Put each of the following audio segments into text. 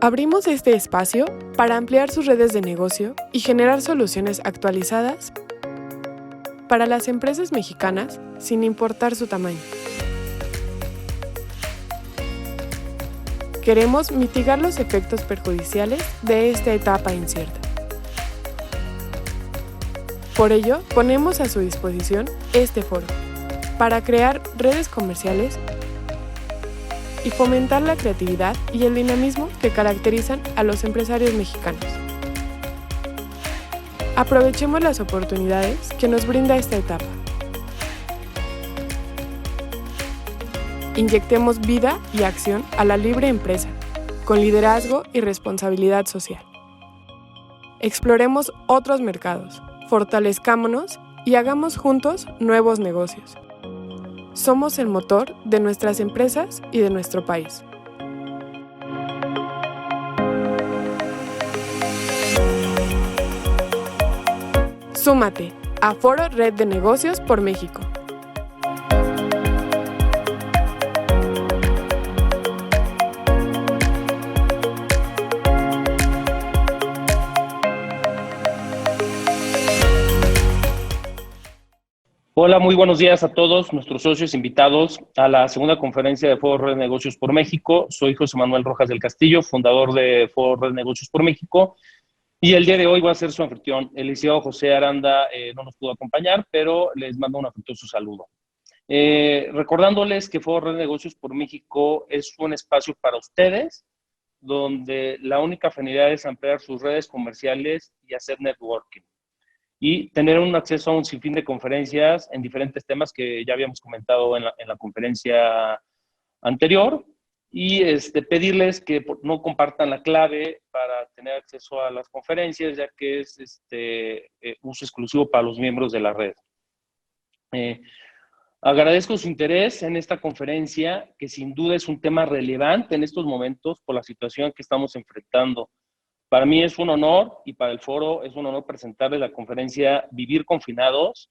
Abrimos este espacio para ampliar sus redes de negocio y generar soluciones actualizadas para las empresas mexicanas sin importar su tamaño. Queremos mitigar los efectos perjudiciales de esta etapa incierta. Por ello, ponemos a su disposición este foro para crear redes comerciales y fomentar la creatividad y el dinamismo que caracterizan a los empresarios mexicanos. Aprovechemos las oportunidades que nos brinda esta etapa. Inyectemos vida y acción a la libre empresa, con liderazgo y responsabilidad social. Exploremos otros mercados, fortalezcámonos y hagamos juntos nuevos negocios. Somos el motor de nuestras empresas y de nuestro país. Súmate a Foro Red de Negocios por México. Hola, muy buenos días a todos nuestros socios invitados a la segunda conferencia de Foro Red de Negocios por México. Soy José Manuel Rojas del Castillo, fundador de Foro Red de Negocios por México. Y el día de hoy va a ser su anfitrión. El licenciado José Aranda no nos pudo acompañar, pero les mando un afectuoso saludo. Recordándoles que Foro Red de Negocios por México es un espacio para ustedes, donde la única finalidad es ampliar sus redes comerciales y hacer networking. Y tener un acceso a un sinfín de conferencias en diferentes temas que ya habíamos comentado en la conferencia anterior, y pedirles que no compartan la clave para tener acceso a las conferencias, ya que es uso exclusivo para los miembros de la red. Agradezco su interés en esta conferencia, que sin duda es un tema relevante en estos momentos por la situación que estamos enfrentando. Para mí es un honor, y para el foro es un honor presentarles la conferencia Vivir Confinados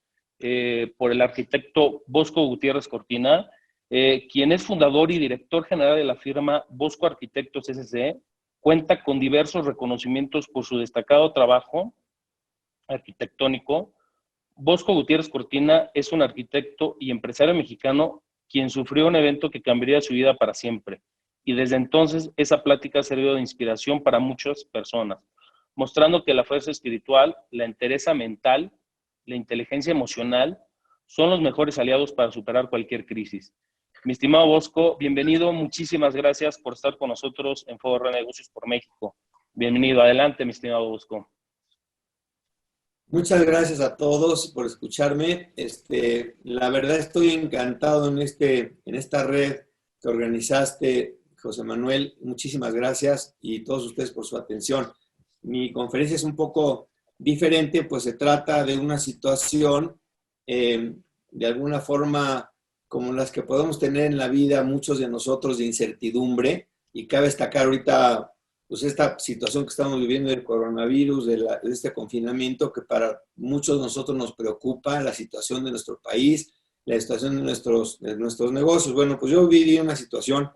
por el arquitecto Bosco Gutiérrez Cortina, quien es fundador y director general de la firma Bosco Arquitectos S.C., cuenta con diversos reconocimientos por su destacado trabajo arquitectónico. Bosco Gutiérrez Cortina es un arquitecto y empresario mexicano quien sufrió un evento que cambiaría su vida para siempre. Y desde entonces esa plática ha servido de inspiración para muchas personas, mostrando que la fuerza espiritual, la entereza mental, la inteligencia emocional son los mejores aliados para superar cualquier crisis. Mi estimado Bosco, bienvenido, muchísimas gracias por estar con nosotros en Foro Red de Negocios por México. Bienvenido, adelante, mi estimado Bosco. Muchas gracias a todos por escucharme. La verdad estoy encantado en esta red que organizaste, José Manuel. Muchísimas gracias, y todos ustedes por su atención. Mi conferencia es un poco diferente, pues se trata de una situación de alguna forma como las que podemos tener en la vida muchos de nosotros, de incertidumbre, y cabe destacar ahorita pues esta situación que estamos viviendo del coronavirus, de este confinamiento, que para muchos de nosotros nos preocupa, la situación de nuestro país, la situación de nuestros negocios. Bueno, pues yo viví una situación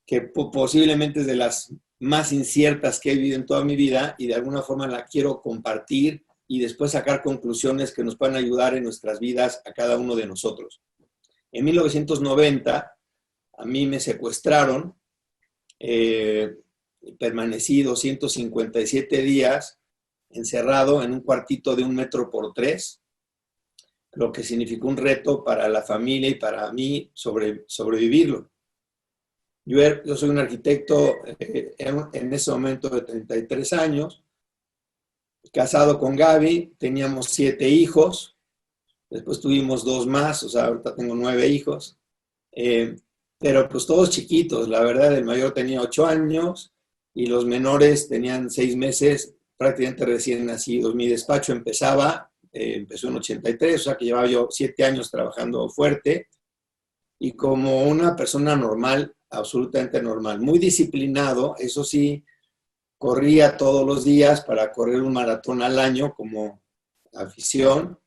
que posiblemente es de las más inciertas que he vivido en toda mi vida, y de alguna forma la quiero compartir y después sacar conclusiones que nos puedan ayudar en nuestras vidas a cada uno de nosotros. En 1990 a mí me secuestraron, permanecí 257 días encerrado en un cuartito de 1 metro por 3, lo que significó un reto para la familia y para mí sobrevivirlo. Yo soy un arquitecto en ese momento de 33 años, casado con Gaby, teníamos 7 hijos, después tuvimos 2 más, o sea, ahorita tengo 9 hijos, pero pues todos chiquitos. La verdad, el mayor tenía 8 años y los menores tenían 6 meses, prácticamente recién nacidos. Mi despacho empezó en 83, o sea que llevaba yo 7 años trabajando fuerte, y como una persona normal, absolutamente normal, muy disciplinado. Eso sí, corría todos los días para correr un maratón al año como afición.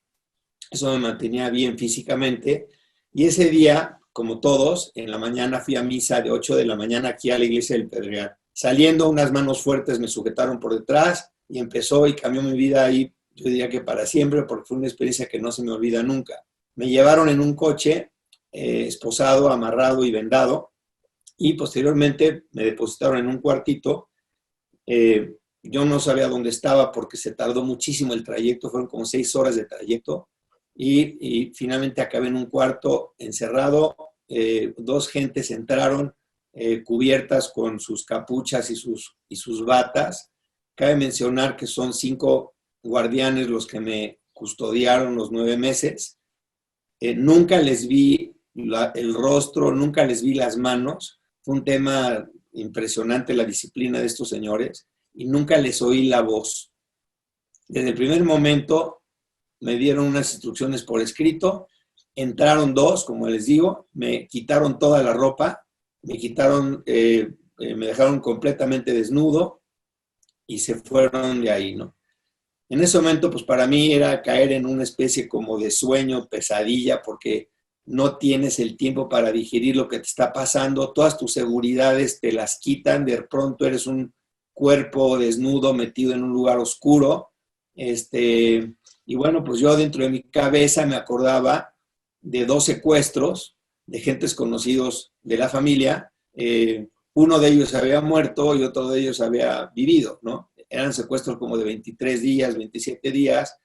Eso me mantenía bien físicamente. Y ese día, como todos, en la mañana fui a misa de 8 de la mañana aquí a la iglesia del Pedregal. Saliendo, unas manos fuertes me sujetaron por detrás y empezó y cambió mi vida ahí, yo diría que para siempre, porque fue una experiencia que no se me olvida nunca. Me llevaron en un coche, esposado, amarrado y vendado, y posteriormente me depositaron en un cuartito. Yo no sabía dónde estaba porque se tardó muchísimo el trayecto, fueron como 6 horas de trayecto, y finalmente acabé en un cuarto encerrado. 2 gentes entraron cubiertas con sus capuchas y sus batas. Cabe mencionar que son 5 guardianes los que me custodiaron los 9 meses. Nunca les vi el rostro, nunca les vi las manos. Fue un tema impresionante la disciplina de estos señores, y nunca les oí la voz. Desde el primer momento me dieron unas instrucciones por escrito, entraron 2, como les digo, me quitaron toda la ropa, me dejaron completamente desnudo y se fueron de ahí, ¿no? En ese momento, pues para mí era caer en una especie como de sueño, pesadilla, porque no tienes el tiempo para digerir lo que te está pasando, todas tus seguridades te las quitan, de pronto eres un cuerpo desnudo metido en un lugar oscuro, y bueno, pues yo dentro de mi cabeza me acordaba de 2 secuestros de gentes conocidos de la familia. Uno de ellos había muerto y otro de ellos había vivido, ¿no? Eran secuestros como de 23 días, 27 días.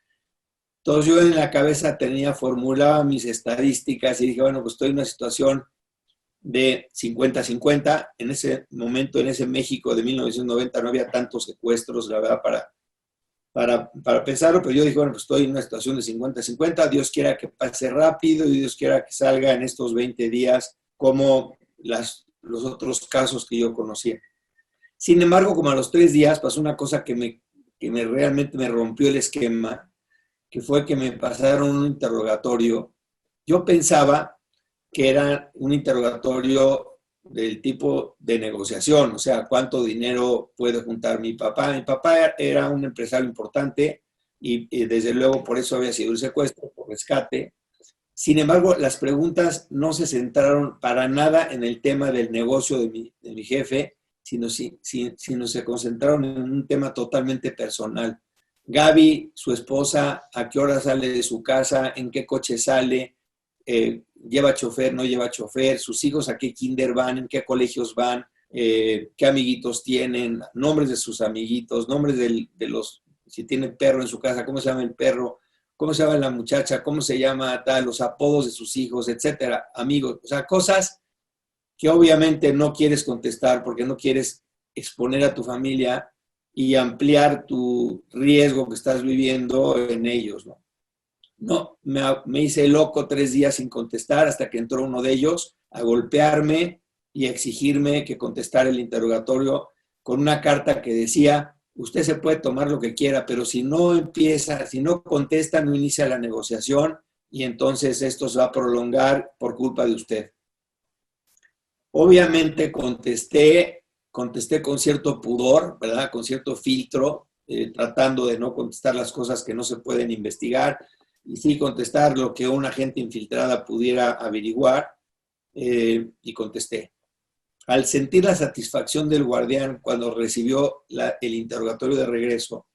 Entonces yo en la cabeza formulaba mis estadísticas y dije, bueno, pues estoy en una situación de 50-50. En ese momento, en ese México de 1990, no había tantos secuestros, la verdad, para pensarlo, pero yo dije, bueno, pues estoy en una situación de 50-50, Dios quiera que pase rápido y Dios quiera que salga en estos 20 días como los otros casos que yo conocía. Sin embargo, como a los 3 días pasó una cosa que realmente me rompió el esquema, que fue que me pasaron un interrogatorio. Yo pensaba que era un interrogatorio del tipo de negociación, o sea, cuánto dinero puede juntar mi papá. Mi papá era un empresario importante y desde luego por eso había sido el secuestro, por rescate. Sin embargo, las preguntas no se centraron para nada en el tema del negocio de mi jefe, sino se concentraron en un tema totalmente personal. Gaby, su esposa, ¿a qué hora sale de su casa? ¿En qué coche sale? ¿Lleva chofer? ¿No lleva chofer? ¿Sus hijos a qué kinder van? ¿En qué colegios van? ¿Qué amiguitos tienen? Nombres de sus amiguitos, nombres si tiene perro en su casa, ¿cómo se llama el perro? ¿Cómo se llama la muchacha? ¿Cómo se llama tal? Los apodos de sus hijos, etcétera. Amigos, o sea, cosas que obviamente no quieres contestar porque no quieres exponer a tu familia y ampliar tu riesgo que estás viviendo en ellos, ¿no? No, me hice loco 3 días sin contestar hasta que entró uno de ellos a golpearme y a exigirme que contestara el interrogatorio con una carta que decía, usted se puede tomar lo que quiera, pero si no contesta, no inicia la negociación y entonces esto se va a prolongar por culpa de usted. Obviamente contesté con cierto pudor, ¿verdad? Con cierto filtro, tratando de no contestar las cosas que no se pueden investigar y sí contestar lo que una agente infiltrada pudiera averiguar, y contesté. Al sentir la satisfacción del guardián cuando recibió el interrogatorio de regreso,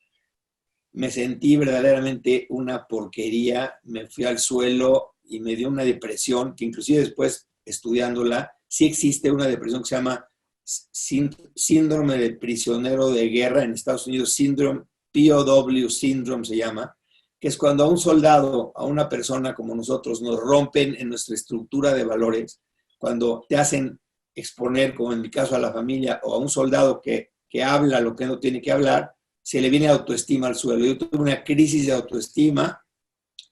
me sentí verdaderamente una porquería, me fui al suelo y me dio una depresión, que inclusive después, estudiándola, sí existe una depresión que se llama síndrome de prisionero de guerra en Estados Unidos, POW Syndrome se llama, que es cuando a un soldado, a una persona como nosotros, nos rompen en nuestra estructura de valores, cuando te hacen exponer, como en mi caso, a la familia, o a un soldado que habla lo que no tiene que hablar, se le viene autoestima al suelo. Yo tuve una crisis de autoestima,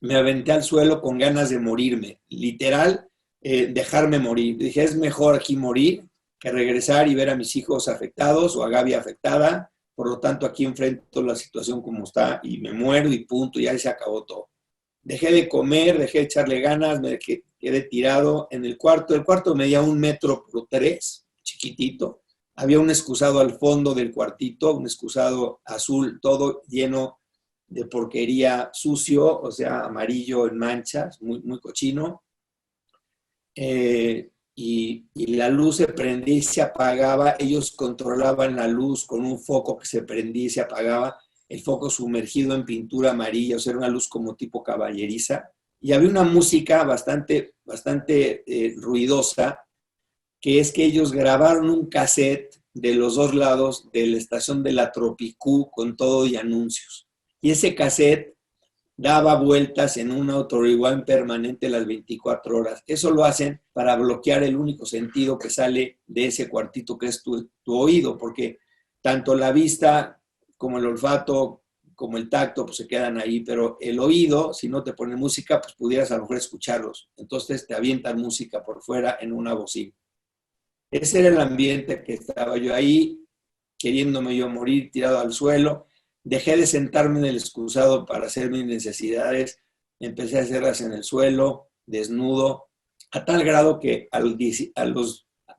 me aventé al suelo con ganas de morirme, literal, dejarme morir. Dije, es mejor aquí morir que regresar y ver a mis hijos afectados o a Gaby afectada. Por lo tanto, aquí enfrento la situación como está y me muero y punto, ya se acabó todo. Dejé de comer, dejé de echarle ganas, me quedé tirado en el cuarto. El cuarto medía 1 metro por 3, chiquitito. Había un excusado al fondo del cuartito, un excusado azul, todo lleno de porquería, sucio, o sea, amarillo en manchas, muy, muy cochino. Y y la luz se prendía y se apagaba. Ellos controlaban la luz con un foco que se prendía y se apagaba, el foco sumergido en pintura amarilla, o sea, era una luz como tipo caballeriza. Y había una música bastante ruidosa, que es que ellos grabaron un cassette de los dos lados de la estación de la Tropicú con todo y anuncios. Y ese cassette daba vueltas en un auto-rewind permanente las 24 horas. Eso lo hacen para bloquear el único sentido que sale de ese cuartito, que es tu oído, porque tanto la vista como el olfato, como el tacto, pues se quedan ahí, pero el oído, si no te ponen música, pues pudieras a lo mejor escucharlos. Entonces te avientan música por fuera en una bocina. Ese era el ambiente que estaba yo ahí, queriéndome yo morir, tirado al suelo. Dejé de sentarme en el excusado para hacer mis necesidades, empecé a hacerlas en el suelo, desnudo, a tal grado que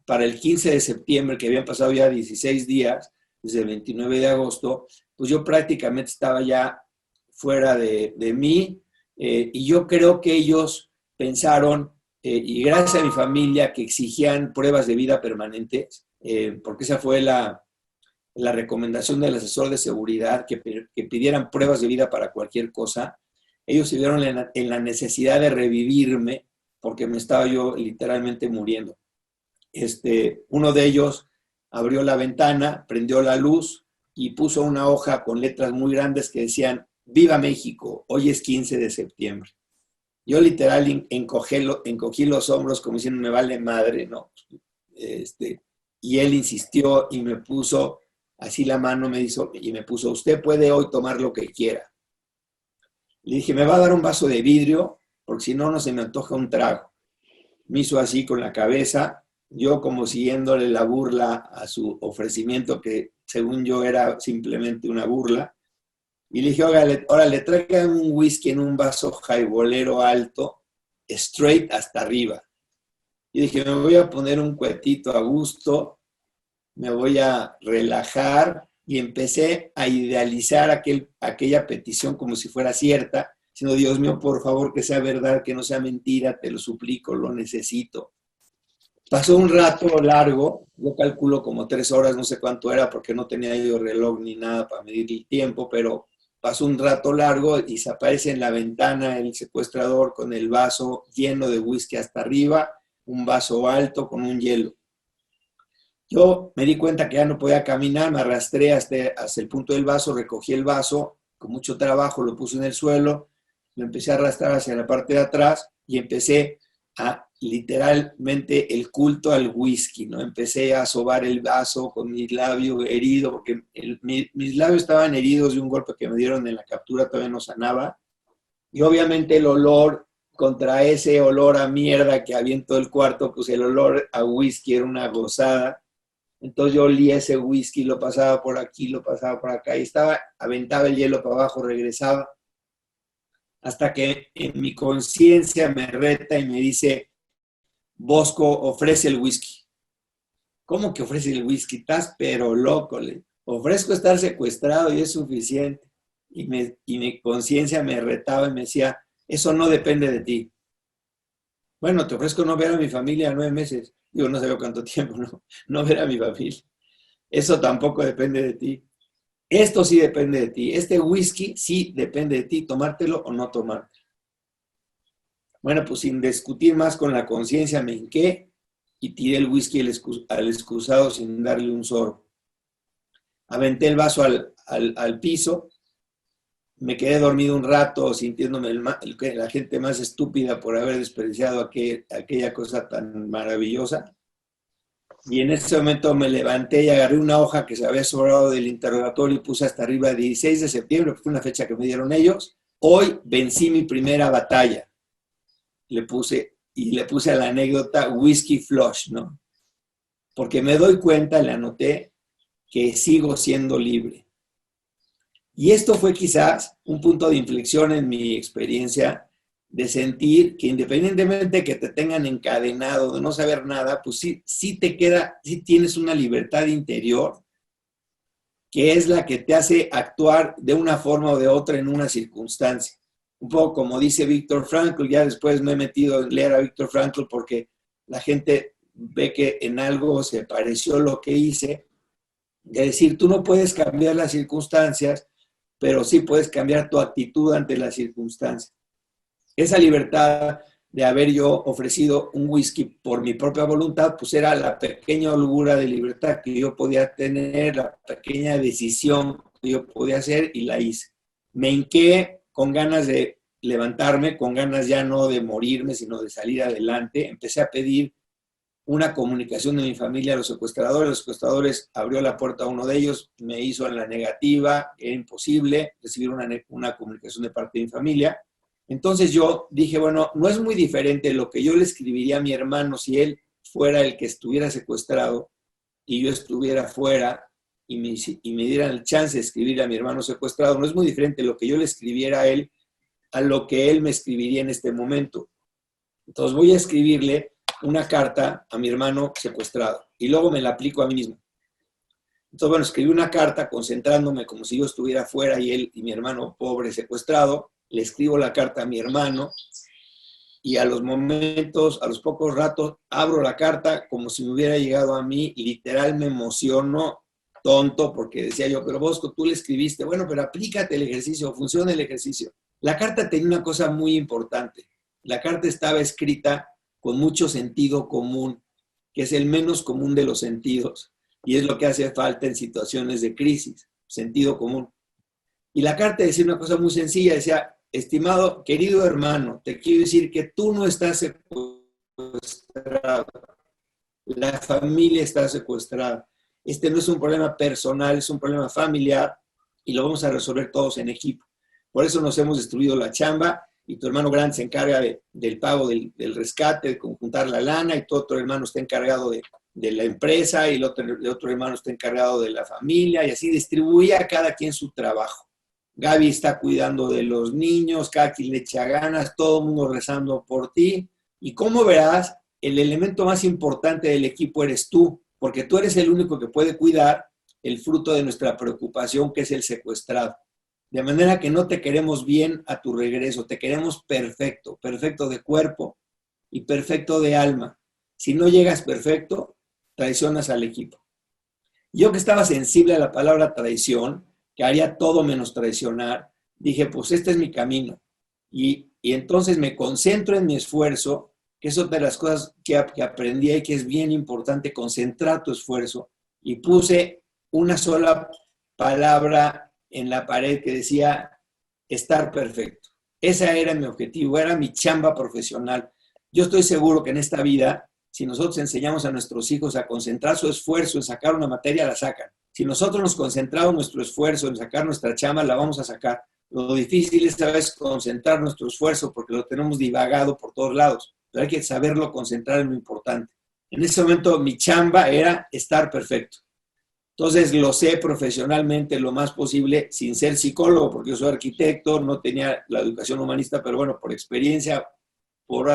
para el 15 de septiembre, que habían pasado ya 16 días, desde el 29 de agosto, pues yo prácticamente estaba ya fuera de mí, y yo creo que ellos pensaron, y gracias a mi familia, que exigían pruebas de vida permanentes, porque esa fue la recomendación del asesor de seguridad, que pidieran pruebas de vida para cualquier cosa. Ellos se vieron en la necesidad de revivirme, porque me estaba yo literalmente muriendo. Uno de ellos abrió la ventana, prendió la luz y puso una hoja con letras muy grandes que decían: ¡Viva México! Hoy es 15 de septiembre. Yo literal encogí los hombros como diciendo: me vale madre, ¿no? Y él insistió y me puso así la mano, y me puso: usted puede hoy tomar lo que quiera. Le dije: me va a dar un vaso de vidrio, porque si no, no se me antoja un trago. Me hizo así con la cabeza, yo como siguiéndole la burla a su ofrecimiento, que según yo era simplemente una burla. Y le dije: órale, tráigame un whisky en un vaso highballero alto, straight hasta arriba. Y dije: me voy a poner un cuetito a gusto, me voy a relajar, y empecé a idealizar aquella petición como si fuera cierta, diciendo: Dios mío, por favor, que sea verdad, que no sea mentira, te lo suplico, lo necesito. Pasó un rato largo, yo calculo como 3 horas, no sé cuánto era, porque no tenía yo reloj ni nada para medir el tiempo, pero pasó un rato largo y se aparece en la ventana el secuestrador con el vaso lleno de whisky hasta arriba, un vaso alto con un hielo. Yo me di cuenta que ya no podía caminar, me arrastré hasta el punto del vaso, recogí el vaso, con mucho trabajo lo puse en el suelo, me empecé a arrastrar hacia la parte de atrás y empecé a literalmente el culto al whisky, ¿no? Empecé a sobar el vaso con mi labio herido, porque mis labios estaban heridos de un golpe que me dieron en la captura, todavía no sanaba, y obviamente el olor, contra ese olor a mierda que había en todo el cuarto, pues el olor a whisky era una gozada. Entonces yo olía ese whisky, lo pasaba por aquí, lo pasaba por acá, y aventaba el hielo para abajo, regresaba, hasta que en mi conciencia me reta y me dice: Bosco, ofrece el whisky. ¿Cómo que ofrece el whisky? Estás pero loco, le ofrezco estar secuestrado y es suficiente. Y mi conciencia me retaba y me decía: eso no depende de ti. Bueno, te ofrezco no ver a mi familia 9 meses. Digo, no sé cuánto tiempo, no ver a mi familia. Eso tampoco depende de ti. Esto sí depende de ti. Este whisky sí depende de ti, tomártelo o no tomártelo. Bueno, pues sin discutir más con la conciencia me hinqué y tiré el whisky al excusado sin darle un sorbo. Aventé el vaso al piso, me quedé dormido un rato sintiéndome la gente más estúpida por haber desperdiciado aquella cosa tan maravillosa. Y en ese momento me levanté y agarré una hoja que se había sobrado del interrogatorio y puse hasta arriba: 16 de septiembre, que fue una fecha que me dieron ellos. Hoy vencí mi primera batalla. Le puse a la anécdota Whisky Flush, ¿no? Porque me doy cuenta, le anoté, que sigo siendo libre. Y esto fue quizás un punto de inflexión en mi experiencia, de sentir que independientemente de que te tengan encadenado, de no saber nada, pues sí tienes una libertad interior, que es la que te hace actuar de una forma o de otra en una circunstancia. Un poco como dice Viktor Frankl. Ya después me he metido a leer a Viktor Frankl porque la gente ve que en algo se pareció lo que hice, de decir, tú no puedes cambiar las circunstancias, pero sí puedes cambiar tu actitud ante las circunstancias. Esa libertad de haber yo ofrecido un whisky por mi propia voluntad, pues era la pequeña holgura de libertad que yo podía tener, la pequeña decisión que yo podía hacer y la hice. Me hinqué con ganas de levantarme, con ganas ya no de morirme, sino de salir adelante. Empecé a pedir una comunicación de mi familia a los secuestradores. Los secuestradores abrió la puerta a uno de ellos, me hizo en la negativa, era imposible recibir una comunicación de parte de mi familia. Entonces yo dije, bueno, no es muy diferente lo que yo le escribiría a mi hermano si él fuera el que estuviera secuestrado y yo estuviera fuera y me dieran el chance de escribirle a mi hermano secuestrado. No es muy diferente lo que yo le escribiera a él a lo que él me escribiría en este momento. Entonces voy a escribirle una carta a mi hermano secuestrado y luego me la aplico a mí mismo. Entonces, bueno, escribí una carta concentrándome como si yo estuviera fuera y él y mi hermano pobre secuestrado. Le escribo la carta a mi hermano y a los momentos, a los pocos ratos, abro la carta como si me hubiera llegado a mí. Literal me emociono, tonto, porque decía yo, pero Bosco, tú le escribiste, bueno, pero aplícate el ejercicio, funciona el ejercicio. La carta tenía una cosa muy importante. La carta estaba escrita con mucho sentido común, que es el menos común de los sentidos, y es lo que hace falta en situaciones de crisis, sentido común. Y la carta decía una cosa muy sencilla, decía, estimado, querido hermano, te quiero decir que tú no estás secuestrado, la familia está secuestrada. Este no es un problema personal, es un problema familiar y lo vamos a resolver todos en equipo. Por eso nos hemos destruido la chamba y tu hermano grande se encarga del pago del rescate, de conjuntar la lana y tu otro hermano está encargado de la empresa y el otro hermano está encargado de la familia y así distribuía a cada quien su trabajo. Gaby está cuidando de los niños, cada quien le echa ganas, todo el mundo rezando por ti. Y como verás, el elemento más importante del equipo eres tú, porque tú eres el único que puede cuidar el fruto de nuestra preocupación, que es el secuestrado. De manera que no te queremos bien a tu regreso, te queremos perfecto, perfecto de cuerpo y perfecto de alma. Si no llegas perfecto, traicionas al equipo. Yo que estaba sensible a la palabra traición, que haría todo menos traicionar, dije, pues este es mi camino. Y entonces me concentro en mi esfuerzo, que es otra de las cosas que aprendí y que es bien importante, concentrar tu esfuerzo. Y puse una sola palabra en la pared que decía, estar perfecto. Ese era mi objetivo, era mi chamba profesional. Yo estoy seguro que en esta vida, si nosotros enseñamos a nuestros hijos a concentrar su esfuerzo en sacar una materia, la sacan. Si nosotros nos concentramos nuestro esfuerzo en sacar nuestra chamba, la vamos a sacar. Lo difícil es a veces concentrar nuestro esfuerzo porque lo tenemos divagado por todos lados. Pero hay que saberlo concentrar en lo importante. En ese momento mi chamba era estar perfecto. Entonces lo sé profesionalmente lo más posible sin ser psicólogo, porque yo soy arquitecto, no tenía la educación humanista, pero bueno, por experiencia, por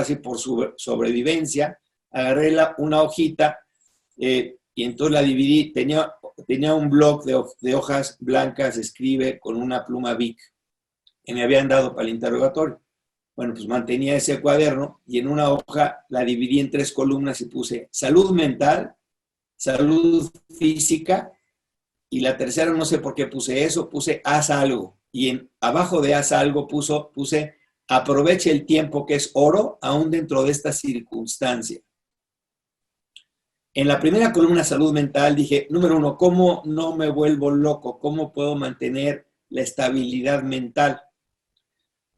sobrevivencia, agarré una hojita y entonces la dividí. Tenía un bloc de hojas blancas, escribe con una pluma Bic que me habían dado para el interrogatorio. Bueno, pues mantenía ese cuaderno y en una hoja la dividí en 3 columnas y puse salud mental, salud física y la tercera no sé por qué puse eso, puse haz algo. Y abajo de haz algo puse aproveche el tiempo que es oro aún dentro de esta circunstancia. En la primera columna, salud mental, dije, número 1, ¿cómo no me vuelvo loco? ¿Cómo puedo mantener la estabilidad mental?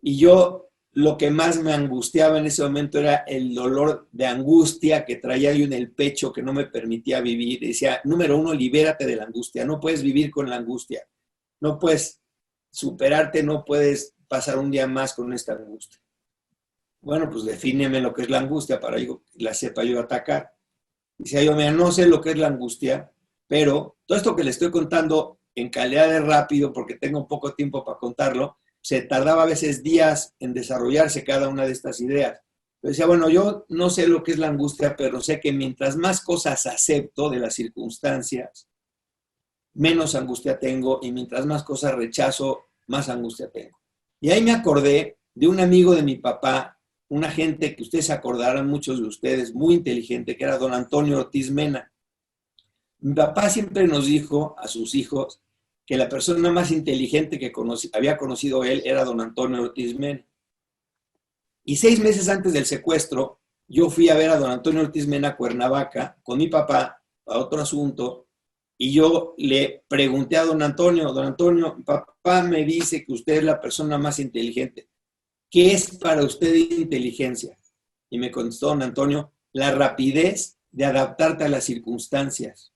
Y yo, lo que más me angustiaba en ese momento era el dolor de angustia que traía yo en el pecho que no me permitía vivir. Decía, número 1, libérate de la angustia. No puedes vivir con la angustia. No puedes superarte, no puedes pasar un día más con esta angustia. Bueno, pues defíneme lo que es la angustia para que la sepa yo atacar. Decía yo, mira, no sé lo que es la angustia, pero todo esto que le estoy contando en calidad de rápido, porque tengo poco tiempo para contarlo, se tardaba a veces días en desarrollarse cada una de estas ideas. Pero decía, bueno, yo no sé lo que es la angustia, pero sé que mientras más cosas acepto de las circunstancias, menos angustia tengo, y mientras más cosas rechazo, más angustia tengo. Y ahí me acordé de un amigo de mi papá, una gente que ustedes se acordarán, muchos de ustedes, muy inteligente, que era don Antonio Ortiz Mena. Mi papá siempre nos dijo a sus hijos que la persona más inteligente que había conocido él era don Antonio Ortiz Mena. Y 6 meses antes del secuestro, yo fui a ver a don Antonio Ortiz Mena a Cuernavaca con mi papá a otro asunto, y yo le pregunté a don Antonio, mi papá me dice que usted es la persona más inteligente. ¿Qué es para usted inteligencia? Y me contestó don Antonio, la rapidez de adaptarte a las circunstancias.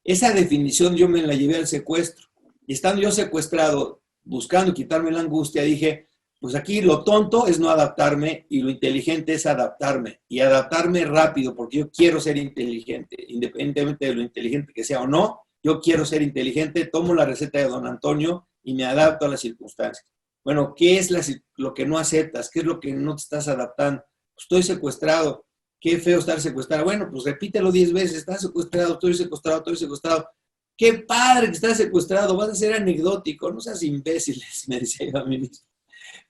Esa definición yo me la llevé al secuestro. Y estando yo secuestrado, buscando quitarme la angustia, dije, pues aquí lo tonto es no adaptarme y lo inteligente es adaptarme. Y adaptarme rápido, porque yo quiero ser inteligente. Independientemente de lo inteligente que sea o no, yo quiero ser inteligente, tomo la receta de don Antonio y me adapto a las circunstancias. Bueno, ¿qué es lo que no aceptas? ¿Qué es lo que no te estás adaptando? Pues estoy secuestrado. Qué feo estar secuestrado. Bueno, pues repítelo 10 veces. Estás secuestrado, estoy secuestrado, estoy secuestrado. Qué padre que estás secuestrado. Vas a ser anecdótico. No seas imbéciles, me decía yo a mí mismo.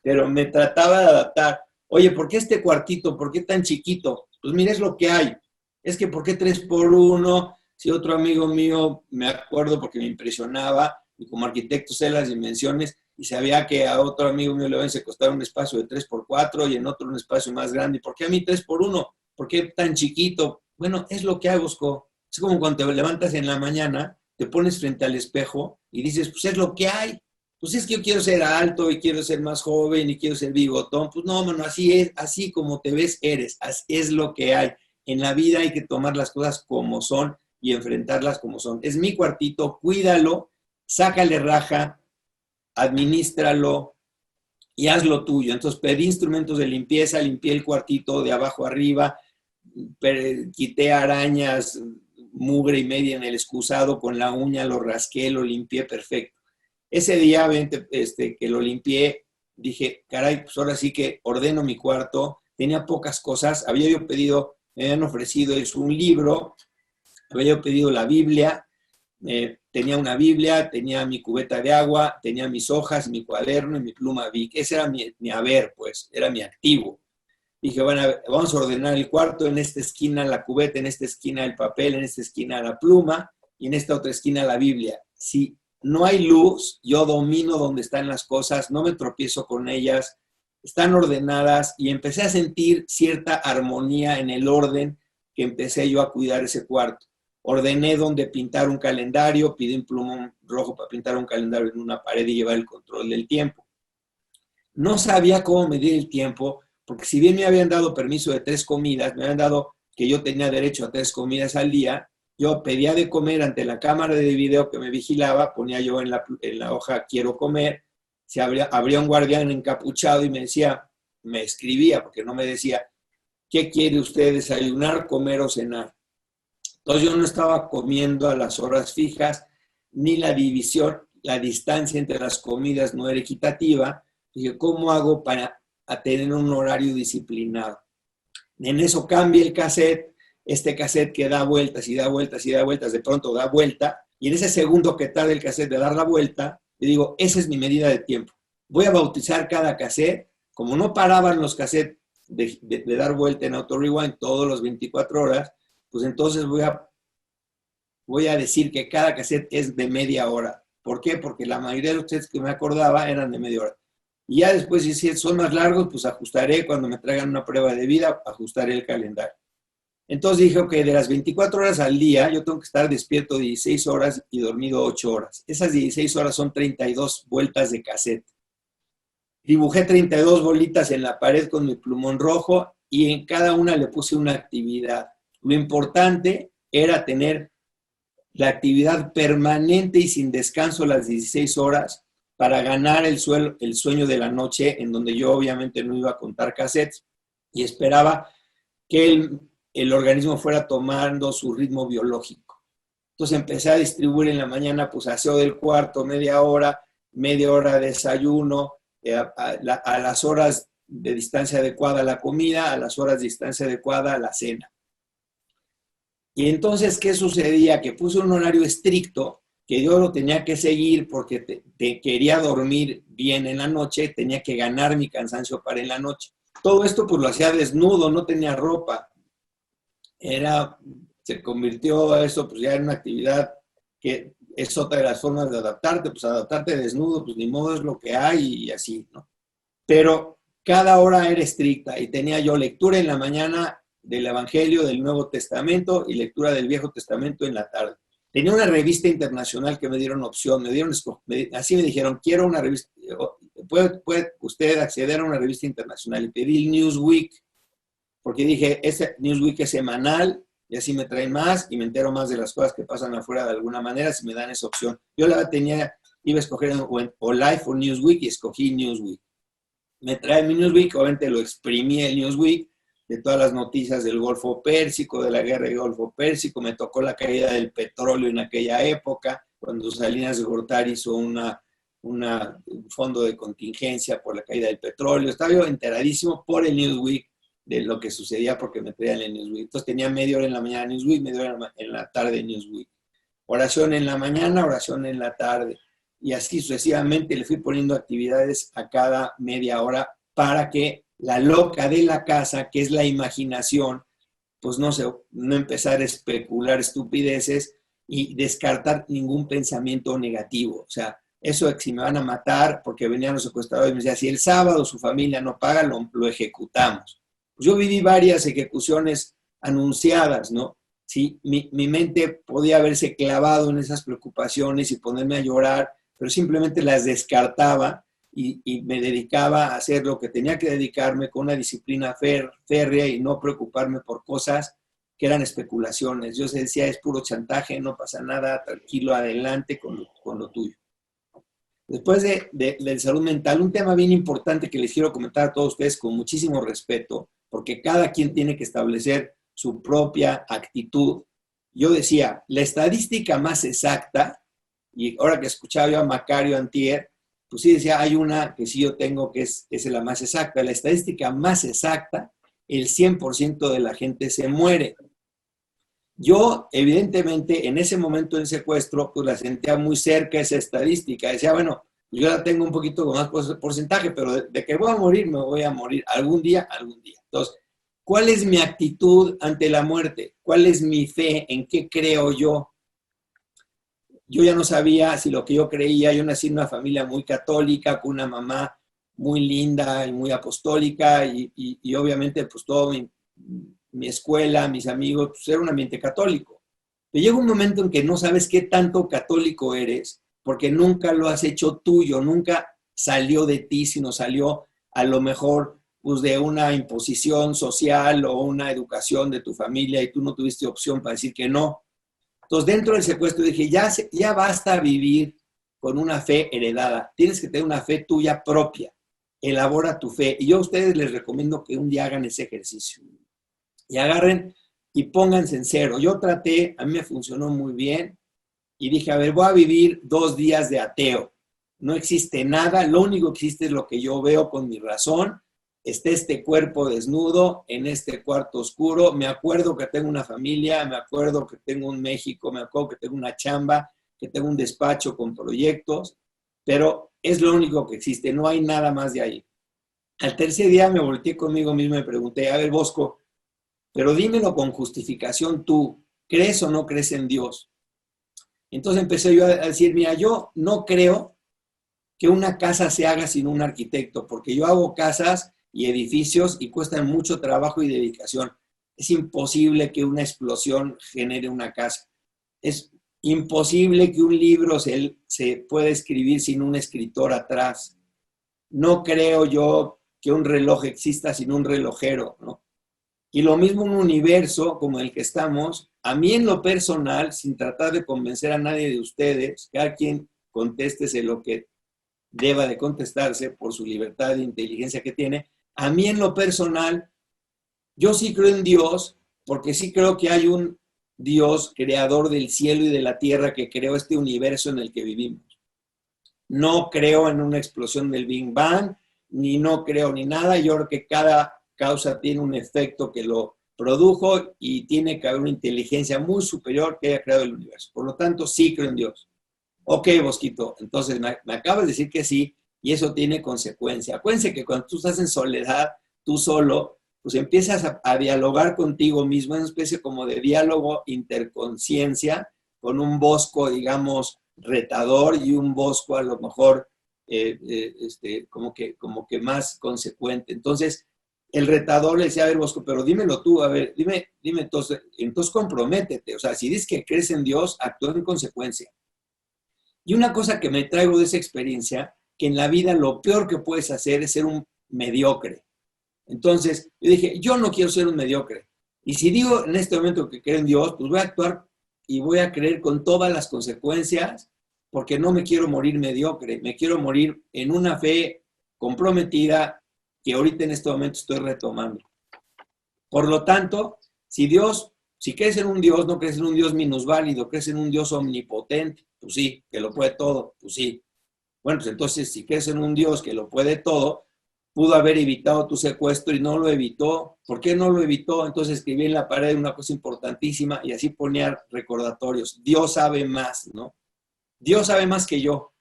Pero me trataba de adaptar. Oye, ¿por qué este cuartito? ¿Por qué tan chiquito? Pues mira, es lo que hay. Es que ¿por qué 3x1? Si otro amigo mío, me acuerdo porque me impresionaba, y como arquitecto sé las dimensiones, y sabía que a otro amigo mío le iban a secuestrar un espacio de 3x4 y en otro un espacio más grande. ¿Y por qué a mí 3x1? ¿Por qué tan chiquito? Bueno, es lo que hay, Bosco. Es como cuando te levantas en la mañana, te pones frente al espejo y dices, pues es lo que hay. Pues es que yo quiero ser alto y quiero ser más joven y quiero ser bigotón. Pues no, mano, así es, así como te ves, eres. Así es lo que hay. En la vida hay que tomar las cosas como son y enfrentarlas como son. Es mi cuartito, cuídalo, sácale raja, adminístralo y haz lo tuyo. Entonces pedí instrumentos de limpieza, limpié el cuartito de abajo arriba, quité arañas, mugre y media en el excusado con la uña, lo rasqué, lo limpié perfecto. Ese día que lo limpié, dije, caray, pues ahora sí que ordeno mi cuarto. Tenía pocas cosas, me habían ofrecido un libro, había yo pedido la Biblia, tenía una Biblia, tenía mi cubeta de agua, tenía mis hojas, mi cuaderno y mi pluma Bic. Ese era mi haber, pues, era mi activo. Dije, bueno, vamos a ordenar el cuarto, en esta esquina la cubeta, en esta esquina el papel, en esta esquina la pluma y en esta otra esquina la Biblia. Si no hay luz, yo domino dónde están las cosas, no me tropiezo con ellas, están ordenadas y empecé a sentir cierta armonía en el orden que empecé yo a cuidar ese cuarto. Ordené dónde pintar un calendario, pidí un plumón rojo para pintar un calendario en una pared y llevar el control del tiempo. No sabía cómo medir el tiempo, porque si bien me habían dado permiso de 3 comidas, me habían dado que yo tenía derecho a 3 comidas al día, yo pedía de comer ante la cámara de video que me vigilaba, ponía yo en la hoja quiero comer, habría un guardián encapuchado y me escribía, porque no me decía, ¿qué quiere usted, desayunar, comer o cenar? Entonces yo no estaba comiendo a las horas fijas, ni la división, la distancia entre las comidas no era equitativa. Dije, ¿cómo hago para tener un horario disciplinado? En eso cambia el cassette, este cassette que da vueltas y da vueltas y da vueltas, de pronto da vuelta, y en ese segundo que tarda el cassette de dar la vuelta, le digo, esa es mi medida de tiempo. Voy a bautizar cada cassette, como no paraban los cassettes de dar vuelta en Auto Rewind todos los 24 horas, pues entonces voy a decir que cada cassette es de media hora. ¿Por qué? Porque la mayoría de los cassettes que me acordaba eran de media hora. Y ya después, si son más largos, pues ajustaré, cuando me traigan una prueba de vida, ajustaré el calendario. Entonces dije, ok, de las 24 horas al día, yo tengo que estar despierto 16 horas y dormido 8 horas. Esas 16 horas son 32 vueltas de cassette. Dibujé 32 bolitas en la pared con mi plumón rojo y en cada una le puse una actividad. Lo importante era tener la actividad permanente y sin descanso las 16 horas para ganar el sueño de la noche, en donde yo obviamente no iba a contar cassettes y esperaba que el organismo fuera tomando su ritmo biológico. Entonces empecé a distribuir en la mañana, pues aseo del cuarto, media hora desayuno, a las horas de distancia adecuada la comida, a las horas de distancia adecuada la cena. Y entonces, ¿qué sucedía? Que puse un horario estricto, que yo lo tenía que seguir porque quería dormir bien en la noche, tenía que ganar mi cansancio para en la noche. todo esto pues lo hacía desnudo, no tenía ropa. Se convirtió a eso pues ya en una actividad que es otra de las formas de adaptarte, pues adaptarte desnudo, pues ni modo, es lo que hay y así, ¿no? Pero cada hora era estricta y tenía yo lectura en la mañana del Evangelio, del Nuevo Testamento y lectura del Viejo Testamento en la tarde. Tenía una revista internacional que me dieron opción, así me dijeron, quiero una revista, ¿puede usted acceder a una revista internacional? Y pedí el Newsweek, porque dije, ese Newsweek es semanal, y así me traen más y me entero más de las cosas que pasan afuera de alguna manera si me dan esa opción. Yo iba a escoger o Life o Newsweek y escogí Newsweek. Me trae mi Newsweek, obviamente lo exprimí el Newsweek, de todas las noticias del Golfo Pérsico, de la guerra del Golfo Pérsico, me tocó la caída del petróleo en aquella época, cuando Salinas de Gortari hizo un fondo de contingencia por la caída del petróleo. Estaba yo enteradísimo por el Newsweek de lo que sucedía porque me traían el Newsweek. Entonces tenía media hora en la mañana Newsweek, media hora en la tarde Newsweek. Oración en la mañana, oración en la tarde. Y así sucesivamente le fui poniendo actividades a cada media hora para que la loca de la casa, que es la imaginación, pues no empezar a especular estupideces y descartar ningún pensamiento negativo. O sea, eso de que si me van a matar porque venían los secuestradores y me decían, si el sábado su familia no paga, lo ejecutamos. Pues yo viví varias ejecuciones anunciadas, ¿no? Sí, mi mente podía haberse clavado en esas preocupaciones y ponerme a llorar, pero simplemente las descartaba y me dedicaba a hacer lo que tenía que dedicarme con una disciplina férrea y no preocuparme por cosas que eran especulaciones. Yo decía, es puro chantaje, no pasa nada, tranquilo, adelante con lo tuyo. Después de salud mental, un tema bien importante que les quiero comentar a todos ustedes con muchísimo respeto, porque cada quien tiene que establecer su propia actitud. Yo decía, la estadística más exacta, y ahora que escuchaba yo a Macario antier, pues sí decía, hay una que sí yo tengo que es la más exacta. La estadística más exacta, el 100% de la gente se muere. Yo, evidentemente, en ese momento del secuestro, pues la sentía muy cerca esa estadística. Decía, bueno, yo la tengo un poquito con más porcentaje, pero de que voy a morir, me voy a morir algún día, algún día. Entonces, ¿cuál es mi actitud ante la muerte? ¿Cuál es mi fe? ¿En qué creo yo? Yo ya no sabía si lo que yo creía, yo nací en una familia muy católica, con una mamá muy linda y muy apostólica, y obviamente pues todo mi escuela, mis amigos, pues era un ambiente católico. Pero llega un momento en que no sabes qué tanto católico eres, porque nunca lo has hecho tuyo, nunca salió de ti, sino salió a lo mejor pues de una imposición social o una educación de tu familia y tú no tuviste opción para decir que no. Entonces, dentro del secuestro dije, ya basta vivir con una fe heredada. Tienes que tener una fe tuya propia. Elabora tu fe. Y yo a ustedes les recomiendo que un día hagan ese ejercicio. Y agarren y pónganse en cero. Yo traté, a mí me funcionó muy bien. Y dije, a ver, voy a vivir 2 días de ateo. No existe nada. Lo único que existe es lo que yo veo con mi razón. Está este cuerpo desnudo en este cuarto oscuro. Me acuerdo que tengo una familia, me acuerdo que tengo un México, me acuerdo que tengo una chamba, que tengo un despacho con proyectos, pero es lo único que existe, no hay nada más de ahí. Al tercer día me volteé conmigo mismo y me pregunté, a ver, Bosco, pero dímelo con justificación tú, ¿crees o no crees en Dios? Entonces empecé yo a decir, mira, yo no creo que una casa se haga sin un arquitecto, porque yo hago casas y edificios y cuestan mucho trabajo y dedicación. Es imposible que una explosión genere una casa. Es imposible que un libro se pueda escribir sin un escritor atrás. No creo yo que un reloj exista sin un relojero, ¿no? Y lo mismo un universo como el que estamos, a mí en lo personal, sin tratar de convencer a nadie de ustedes, cada quien contéstese lo que deba de contestarse por su libertad de inteligencia que tiene. A mí en lo personal, yo sí creo en Dios, porque sí creo que hay un Dios creador del cielo y de la tierra que creó este universo en el que vivimos. No creo en una explosión del Big Bang, ni no creo ni nada. Yo creo que cada causa tiene un efecto que lo produjo y tiene que haber una inteligencia muy superior que haya creado el universo. Por lo tanto, sí creo en Dios. Ok, Bosquito, entonces me acabas de decir que sí, y eso tiene consecuencia. Acuérdense que cuando tú estás en soledad, tú solo, pues empiezas a dialogar contigo mismo, es una especie como de diálogo interconciencia, con un Bosco, digamos, retador y un Bosco a lo mejor como que más consecuente. Entonces, el retador le decía, a ver, Bosco, pero dímelo tú, a ver, dime entonces comprométete. O sea, si dices que crees en Dios, actúa en consecuencia. Y una cosa que me traigo de esa experiencia, que en la vida lo peor que puedes hacer es ser un mediocre. Entonces, yo dije, yo no quiero ser un mediocre. Y si digo en este momento que creo en Dios, pues voy a actuar y voy a creer con todas las consecuencias, porque no me quiero morir mediocre, me quiero morir en una fe comprometida que ahorita en este momento estoy retomando. Por lo tanto, si crees en un Dios, no crees en un Dios minusválido, crees en un Dios omnipotente, pues sí, que lo puede todo, pues sí. Bueno, pues entonces, si crees en un Dios que lo puede todo, pudo haber evitado tu secuestro y no lo evitó. ¿Por qué no lo evitó? Entonces escribí en la pared una cosa importantísima y así ponía recordatorios. Dios sabe más, ¿no? Dios sabe más que yo.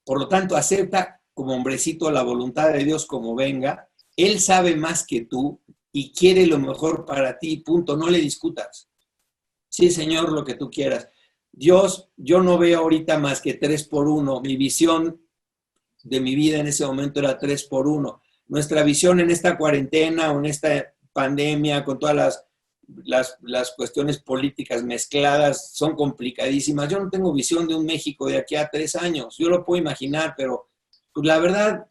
Por lo tanto, acepta como hombrecito la voluntad de Dios como venga. Él sabe más que tú y quiere lo mejor para ti, punto. No le discutas. Sí, Señor, lo que tú quieras. Dios, yo no veo ahorita más que 3x1. Mi visión de mi vida en ese momento era 3x1. Nuestra visión en esta cuarentena o en esta pandemia, con todas las cuestiones políticas mezcladas, son complicadísimas. Yo no tengo visión de un México de aquí a 3 años. Yo lo puedo imaginar, pero pues, la verdad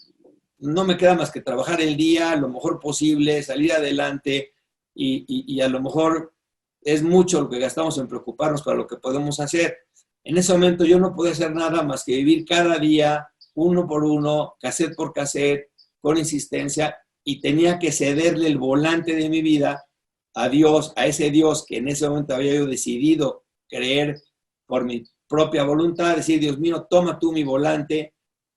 no me queda más que trabajar el día lo mejor posible, salir adelante y a lo mejor es mucho lo que gastamos en preocuparnos para lo que podemos hacer. En ese momento yo no podía hacer nada más que vivir cada día, uno por uno, cassette por cassette, con insistencia, y tenía que cederle el volante de mi vida a Dios, a ese Dios que en ese momento había yo decidido creer por mi propia voluntad, decir, Dios mío, toma tú mi volante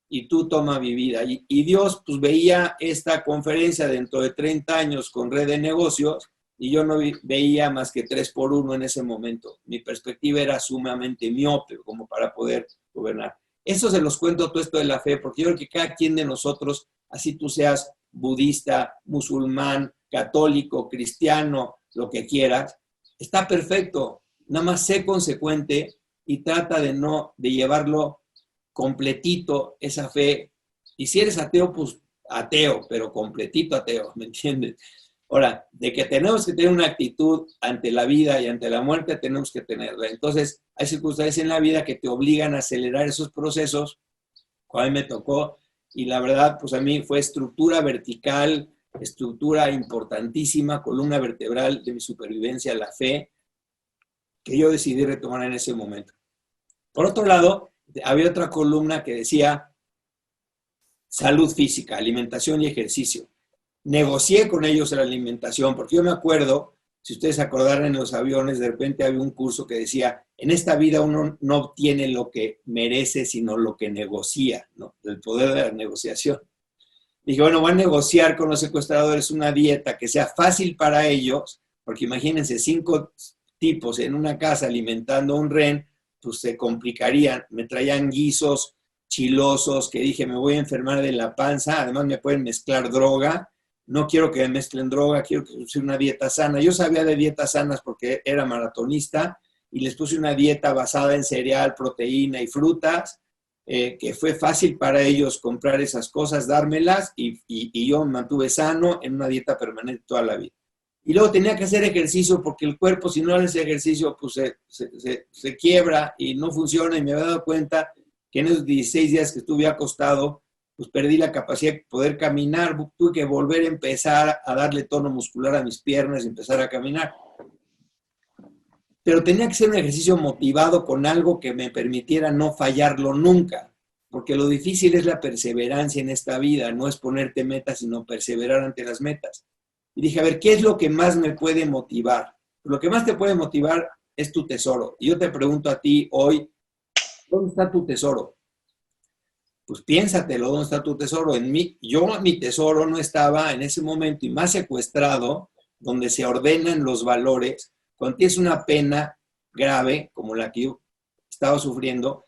y tú toma mi vida. Y Dios pues veía esta conferencia dentro de 30 años con Red de Negocios y yo no veía más que 3x1 en ese momento. Mi perspectiva era sumamente miope como para poder gobernar. Eso se los cuento todo esto de la fe, porque yo creo que cada quien de nosotros, así tú seas budista, musulmán, católico, cristiano, lo que quieras, está perfecto. Nada más sé consecuente y trata de llevarlo completito, esa fe. Y si eres ateo, pues ateo, pero completito ateo, ¿me entiendes? Ahora, de que tenemos que tener una actitud ante la vida y ante la muerte, tenemos que tenerla. Entonces, hay circunstancias en la vida que te obligan a acelerar esos procesos, como a mí me tocó, y la verdad, pues a mí fue estructura vertical, estructura importantísima, columna vertebral de mi supervivencia, la fe, que yo decidí retomar en ese momento. Por otro lado, había otra columna que decía salud física, alimentación y ejercicio. Negocié con ellos la alimentación, porque yo me acuerdo, si ustedes se acordaran en los aviones, de repente había un curso que decía, en esta vida uno no obtiene lo que merece, sino lo que negocia, ¿no? El poder de la negociación. Dije, bueno, voy a negociar con los secuestradores una dieta que sea fácil para ellos, porque imagínense, 5 tipos en una casa alimentando a un rehén, pues se complicarían. Me traían guisos chilosos que dije, me voy a enfermar de la panza, además me pueden mezclar droga. No quiero que me mezclen droga, quiero que use una dieta sana. Yo sabía de dietas sanas porque era maratonista y les puse una dieta basada en cereal, proteína y frutas, que fue fácil para ellos comprar esas cosas, dármelas y yo me mantuve sano en una dieta permanente toda la vida. Y luego tenía que hacer ejercicio porque el cuerpo, si no hace ejercicio, pues se quiebra y no funciona. Y me había dado cuenta que en esos 16 días que estuve acostado, pues perdí la capacidad de poder caminar, tuve que volver a empezar a darle tono muscular a mis piernas y empezar a caminar. Pero tenía que ser un ejercicio motivado con algo que me permitiera no fallarlo nunca, porque lo difícil es la perseverancia en esta vida, no es ponerte metas, sino perseverar ante las metas. Y dije, a ver, ¿qué es lo que más me puede motivar? Lo que más te puede motivar es tu tesoro. Y yo te pregunto a ti hoy, ¿dónde está tu tesoro? Pues piénsatelo, ¿dónde está tu tesoro? Mi tesoro no estaba en ese momento y más secuestrado, donde se ordenan los valores. Cuando tienes una pena grave, como la que yo estaba sufriendo,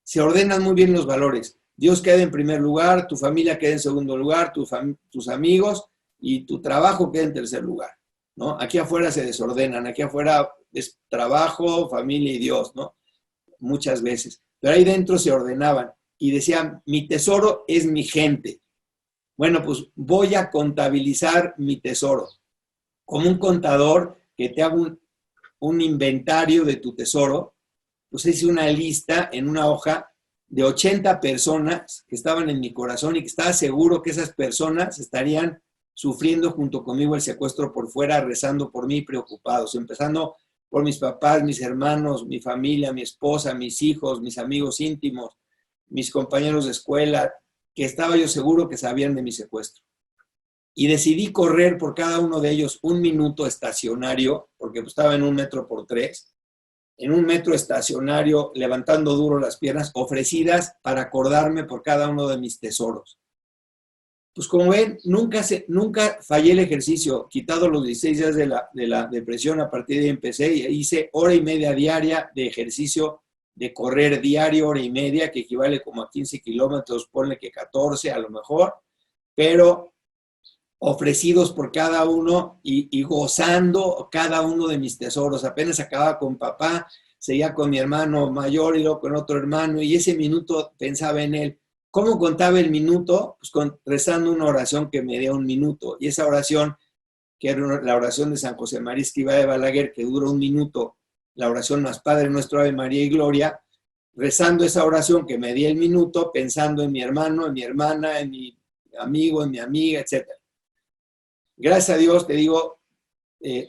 se ordenan muy bien los valores. Dios queda en primer lugar, tu familia queda en segundo lugar, tus amigos, y tu trabajo queda en tercer lugar, ¿no? Aquí afuera se desordenan, aquí afuera es trabajo, familia y Dios, ¿no? Muchas veces. Pero ahí dentro se ordenaban y decían, mi tesoro es mi gente. Bueno, pues voy a contabilizar mi tesoro. Como un contador que te haga un inventario de tu tesoro, pues hice una lista en una hoja de 80 personas que estaban en mi corazón y que estaba seguro que esas personas estarían sufriendo junto conmigo el secuestro por fuera, rezando por mí, preocupados, empezando por mis papás, mis hermanos, mi familia, mi esposa, mis hijos, mis amigos íntimos, mis compañeros de escuela, que estaba yo seguro que sabían de mi secuestro. Y decidí correr por cada uno de ellos 1 minuto estacionario, porque estaba en 1 metro por 3, en 1 metro estacionario, levantando duro las piernas, ofrecidas para acordarme por cada uno de mis tesoros. Pues como ven, nunca fallé el ejercicio, quitado los 16 días de la depresión, a partir de ahí empecé y hice 1:30 diaria de ejercicio, de correr diario, 1:30, que equivale como a 15 kilómetros, ponle que 14 a lo mejor, pero ofrecidos por cada uno y gozando cada uno de mis tesoros. Apenas acababa con papá, seguía con mi hermano mayor y luego con otro hermano, y ese minuto pensaba en él. ¿Cómo contaba el minuto? Pues rezando una oración que me dio 1 minuto. Y esa oración, que era la oración de San José María Escrivá de Balaguer, que dura 1 minuto, la oración más Padre Nuestro, Ave María y Gloria, rezando esa oración que me dio el minuto, pensando en mi hermano, en mi hermana, en mi amigo, en mi amiga, etc. Gracias a Dios, te digo,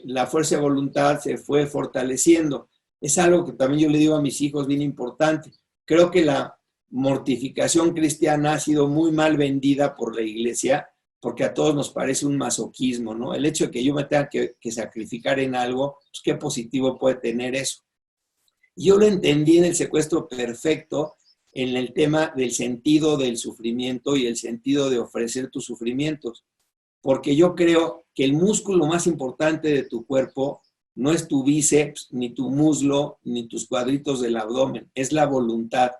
la fuerza de voluntad se fue fortaleciendo. Es algo que también yo le digo a mis hijos, bien importante. Creo que la mortificación cristiana ha sido muy mal vendida por la iglesia, porque a todos nos parece un masoquismo, ¿no? El hecho de que yo me tenga que sacrificar en algo, pues qué positivo puede tener eso. Yo lo entendí en el secuestro perfecto, en el tema del sentido del sufrimiento y el sentido de ofrecer tus sufrimientos. Porque yo creo que el músculo más importante de tu cuerpo no es tu bíceps, ni tu muslo, ni tus cuadritos del abdomen, es la voluntad.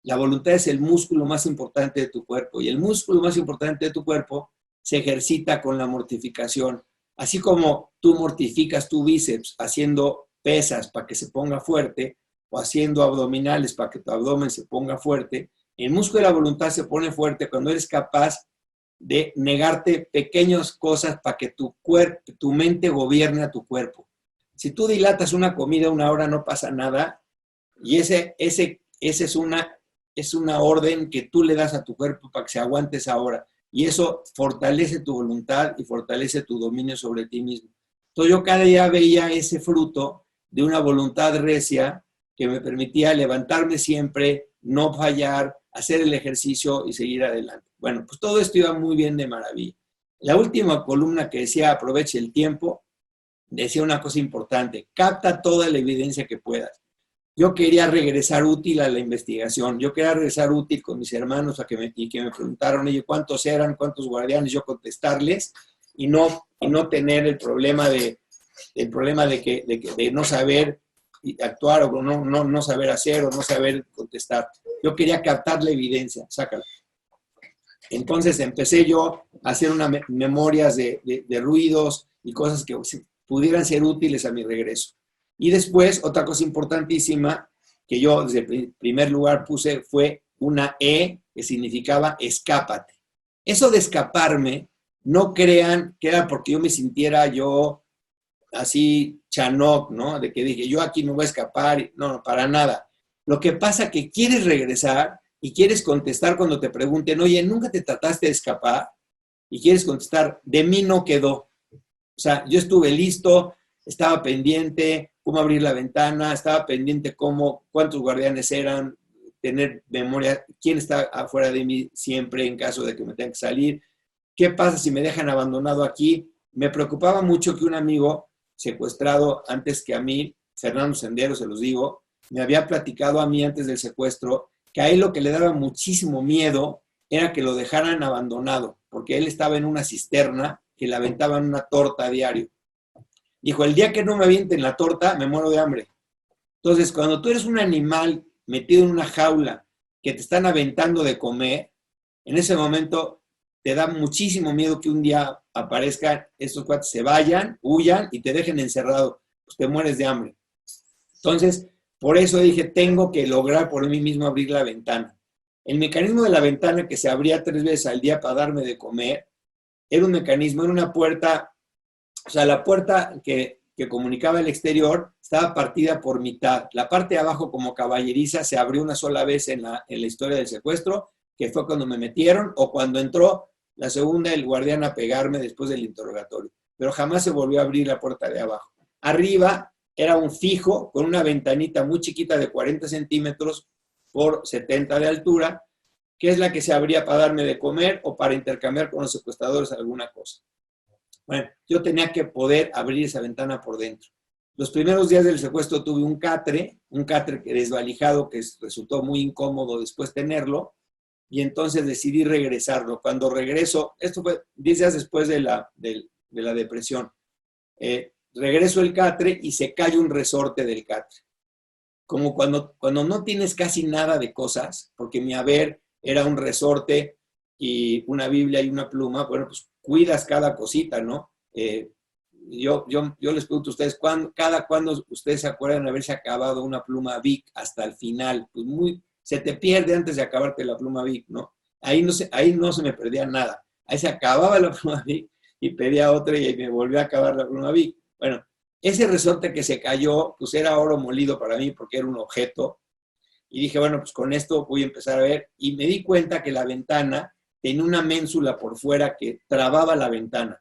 La voluntad es el músculo más importante de tu cuerpo, y el músculo más importante de tu cuerpo se ejercita con la mortificación. Así como tú mortificas tu bíceps haciendo pesas para que se ponga fuerte, o haciendo abdominales para que tu abdomen se ponga fuerte, el músculo de la voluntad se pone fuerte cuando eres capaz de negarte pequeñas cosas para que tu mente gobierne a tu cuerpo. Si tú dilatas una comida 1 hora, no pasa nada, y ese es una orden que tú le das a tu cuerpo para que se aguante esa hora. Y eso fortalece tu voluntad y fortalece tu dominio sobre ti mismo. Entonces yo cada día veía ese fruto de una voluntad recia que me permitía levantarme siempre, no fallar, hacer el ejercicio y seguir adelante. Bueno, pues todo esto iba muy bien, de maravilla. La última columna que decía aproveche el tiempo, decía una cosa importante: capta toda la evidencia que puedas. Yo quería regresar útil a la investigación, yo quería regresar útil con mis hermanos y que me preguntaron, oye, ¿cuántos eran? ¿Cuántos guardianes? Yo contestarles y no tener el problema de no saber actuar o no saber hacer o no saber contestar. Yo quería captar la evidencia, sácala. Entonces empecé yo a hacer unas memorias de ruidos y cosas que pudieran ser útiles a mi regreso. Y después, otra cosa importantísima que yo desde el primer lugar puse fue una E, que significaba escápate. Eso de escaparme, no crean que era porque yo me sintiera yo así Chanok, ¿no? De que dije, yo aquí me voy a escapar. No, para nada. Lo que pasa es que quieres regresar y quieres contestar cuando te pregunten, oye, ¿nunca te trataste de escapar? Y quieres contestar, de mí no quedó. O sea, yo estuve listo, estaba pendiente cómo abrir la ventana, estaba pendiente cuántos guardianes eran, tener memoria, quién está afuera de mí siempre en caso de que me tenga que salir, qué pasa si me dejan abandonado aquí. Me preocupaba mucho que un amigo secuestrado antes que a mí, Fernando Sendero, se los digo, me había platicado a mí antes del secuestro que a él lo que le daba muchísimo miedo era que lo dejaran abandonado, porque él estaba en una cisterna que le aventaban una torta a diario. Dijo, el día que no me avienten la torta, me muero de hambre. Entonces, cuando tú eres un animal metido en una jaula que te están aventando de comer, en ese momento te da muchísimo miedo que un día aparezcan estos cuates, se vayan, huyan y te dejen encerrado, pues te mueres de hambre. Entonces, por eso dije, tengo que lograr por mí mismo abrir la ventana. El mecanismo de la ventana, que se abría 3 veces al día para darme de comer, era un mecanismo, era una puerta, o sea, la puerta que comunicaba el exterior estaba partida por mitad. La parte de abajo, como caballeriza, se abrió una sola vez en la historia del secuestro, que fue cuando me metieron, o cuando entró la segunda, el guardián, a pegarme después del interrogatorio. Pero jamás se volvió a abrir la puerta de abajo. Arriba era un fijo con una ventanita muy chiquita de 40 centímetros por 70 de altura, que es la que se abría para darme de comer o para intercambiar con los secuestradores alguna cosa. Bueno, yo tenía que poder abrir esa ventana por dentro. Los primeros días del secuestro tuve un catre que desvalijado, que resultó muy incómodo después tenerlo, y entonces decidí regresarlo. Cuando regreso, esto fue 10 días después de la depresión, regreso el catre y se cae un resorte del catre. Como cuando no tienes casi nada de cosas, porque mi haber era un resorte y una Biblia y una pluma, bueno, pues cuidas cada cosita, ¿no? Yo les pregunto a ustedes, ¿cada cuándo ustedes se acuerdan de haberse acabado una pluma Bic hasta el final? Pues se te pierde antes de acabarte la pluma Bic, ¿no? Ahí no se me perdía nada. Ahí se acababa la pluma Bic y pedía otra y me volvió a acabar la pluma Bic. Bueno, ese resorte que se cayó, pues era oro molido para mí porque era un objeto. Y dije, bueno, pues con esto voy a empezar a ver. Y me di cuenta que la ventana tenía una ménsula por fuera que trababa la ventana.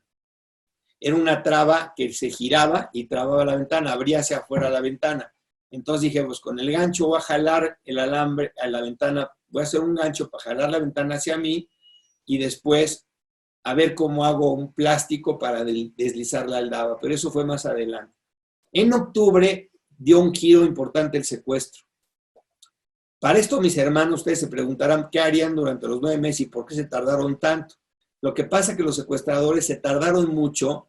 Era una traba que se giraba y trababa la ventana, abría hacia afuera la ventana. Entonces dije, pues con el gancho voy a jalar el alambre a la ventana, voy a hacer un gancho para jalar la ventana hacia mí y después a ver cómo hago un plástico para deslizar la aldaba. Pero eso fue más adelante. En octubre dio un giro importante el secuestro. Para esto mis hermanos, ustedes se preguntarán qué harían durante los 9 meses y por qué se tardaron tanto. Lo que pasa es que los secuestradores se tardaron mucho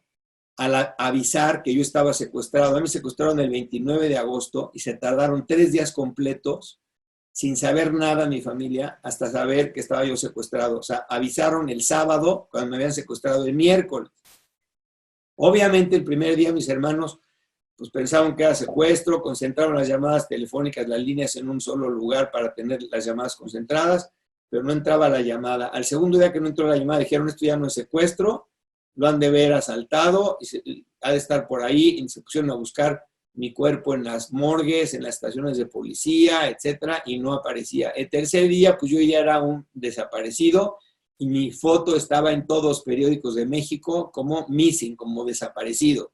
al avisar que yo estaba secuestrado. A mí me secuestraron el 29 de agosto y se tardaron 3 días completos sin saber nada mi familia hasta saber que estaba yo secuestrado. O sea, avisaron el sábado cuando me habían secuestrado el miércoles. Obviamente el primer día mis hermanos pues pensaron que era secuestro, concentraron las llamadas telefónicas, las líneas en un solo lugar para tener las llamadas concentradas, pero no entraba la llamada. Al segundo día que no entró la llamada dijeron, esto ya no es secuestro, lo han de ver asaltado, y ha de estar por ahí, y se pusieron a buscar mi cuerpo en las morgues, en las estaciones de policía, etcétera, y no aparecía. El tercer día, pues yo ya era un desaparecido, y mi foto estaba en todos los periódicos de México como missing, como desaparecido.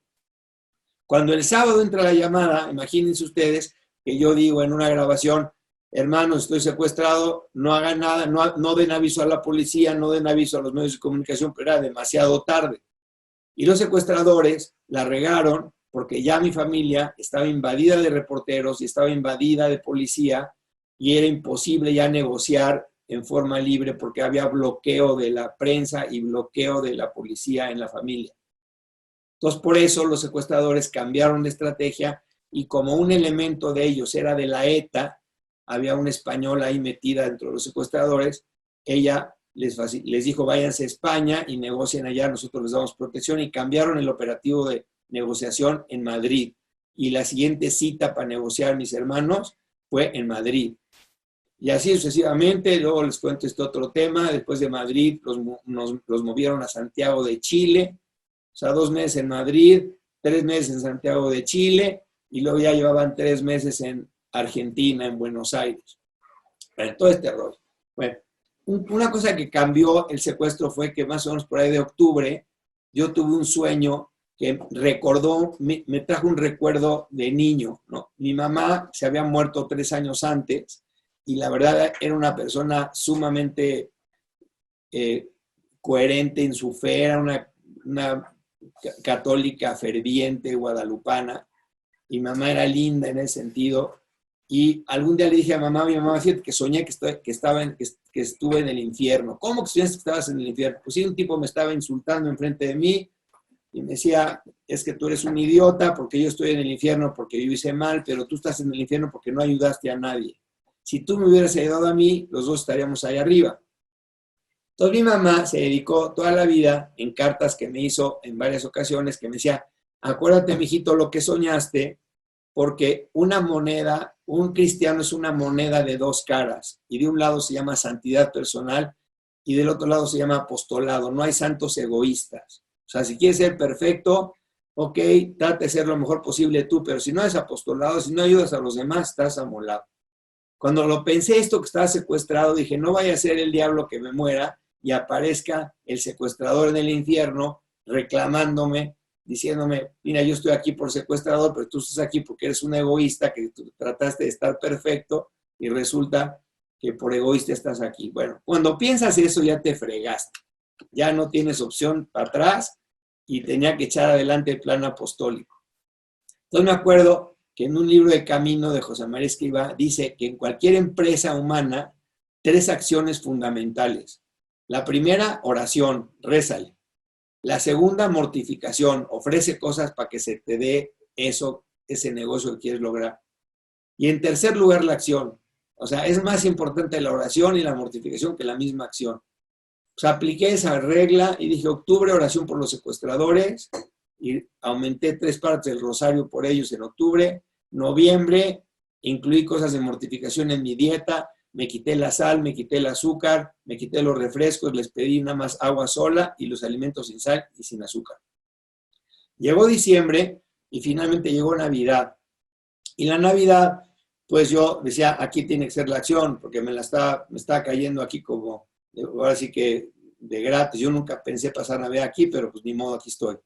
Cuando el sábado entra la llamada, imagínense ustedes que yo digo en una grabación, hermanos, estoy secuestrado, no hagan nada, no den aviso a la policía, no den aviso a los medios de comunicación, pero era demasiado tarde. Y los secuestradores la regaron porque ya mi familia estaba invadida de reporteros y estaba invadida de policía y era imposible ya negociar en forma libre porque había bloqueo de la prensa y bloqueo de la policía en la familia. Entonces, por eso los secuestradores cambiaron de estrategia y como un elemento de ellos era de la ETA, había una española ahí metida dentro de los secuestradores, ella les dijo, váyanse a España y negocien allá, nosotros les damos protección, y cambiaron el operativo de negociación en Madrid. Y la siguiente cita para negociar, mis hermanos, fue en Madrid. Y así sucesivamente, luego les cuento este otro tema, después de Madrid los movieron a Santiago de Chile, o sea, 2 meses en Madrid, 3 meses en Santiago de Chile, y luego ya llevaban 3 meses en Argentina, en Buenos Aires. Bueno, todo este rollo. Bueno, una cosa que cambió el secuestro fue que más o menos por ahí de octubre, yo tuve un sueño que me trajo un recuerdo de niño, ¿no? Mi mamá se había muerto 3 años antes, y la verdad era una persona sumamente coherente en su fe, era una católica ferviente guadalupana, y mamá era linda en ese sentido, y algún día le dije a mamá, mi mamá, fíjate que soñé que estuve en el infierno. ¿Cómo que soñaste que estabas en el infierno? Pues sí, un tipo me estaba insultando enfrente de mí, y me decía, es que tú eres un idiota porque yo estoy en el infierno porque yo hice mal, pero tú estás en el infierno porque no ayudaste a nadie. Si tú me hubieras ayudado a mí, los dos estaríamos ahí arriba. Entonces mi mamá se dedicó toda la vida en cartas que me hizo en varias ocasiones, que me decía, acuérdate, mijito, lo que soñaste, porque una moneda, un cristiano es una moneda de dos caras, y de un lado se llama santidad personal, y del otro lado se llama apostolado. No hay santos egoístas. O sea, si quieres ser perfecto, ok, trata de ser lo mejor posible tú, pero si no eres apostolado, si no ayudas a los demás, estás amolado. Cuando lo pensé esto que estaba secuestrado, dije, no vaya a ser el diablo que me muera y aparezca el secuestrador en el infierno reclamándome, diciéndome, mira, yo estoy aquí por secuestrador, pero tú estás aquí porque eres un egoísta, que tú trataste de estar perfecto y resulta que por egoísta estás aquí. Bueno, cuando piensas eso ya te fregaste, ya no tienes opción para atrás y tenía que echar adelante el plan apostólico. Entonces me acuerdo que en un libro de Camino de José María Escrivá dice que en cualquier empresa humana, 3 acciones fundamentales. La primera, oración, rézale. La segunda, mortificación, ofrece cosas para que se te dé eso, ese negocio que quieres lograr. Y en tercer lugar, la acción. O sea, es más importante la oración y la mortificación que la misma acción. O sea, apliqué esa regla y dije, octubre, oración por los secuestradores, y aumenté 3 partes del rosario por ellos en octubre. Noviembre, incluí cosas de mortificación en mi dieta, me quité la sal, me quité el azúcar, me quité los refrescos, les pedí nada más agua sola y los alimentos sin sal y sin azúcar. Llegó diciembre y finalmente llegó Navidad. Y la Navidad, pues yo decía, aquí tiene que ser la acción, porque me estaba cayendo aquí como, ahora sí que de gratis. Yo nunca pensé pasar Navidad aquí, pero pues ni modo, aquí estoy.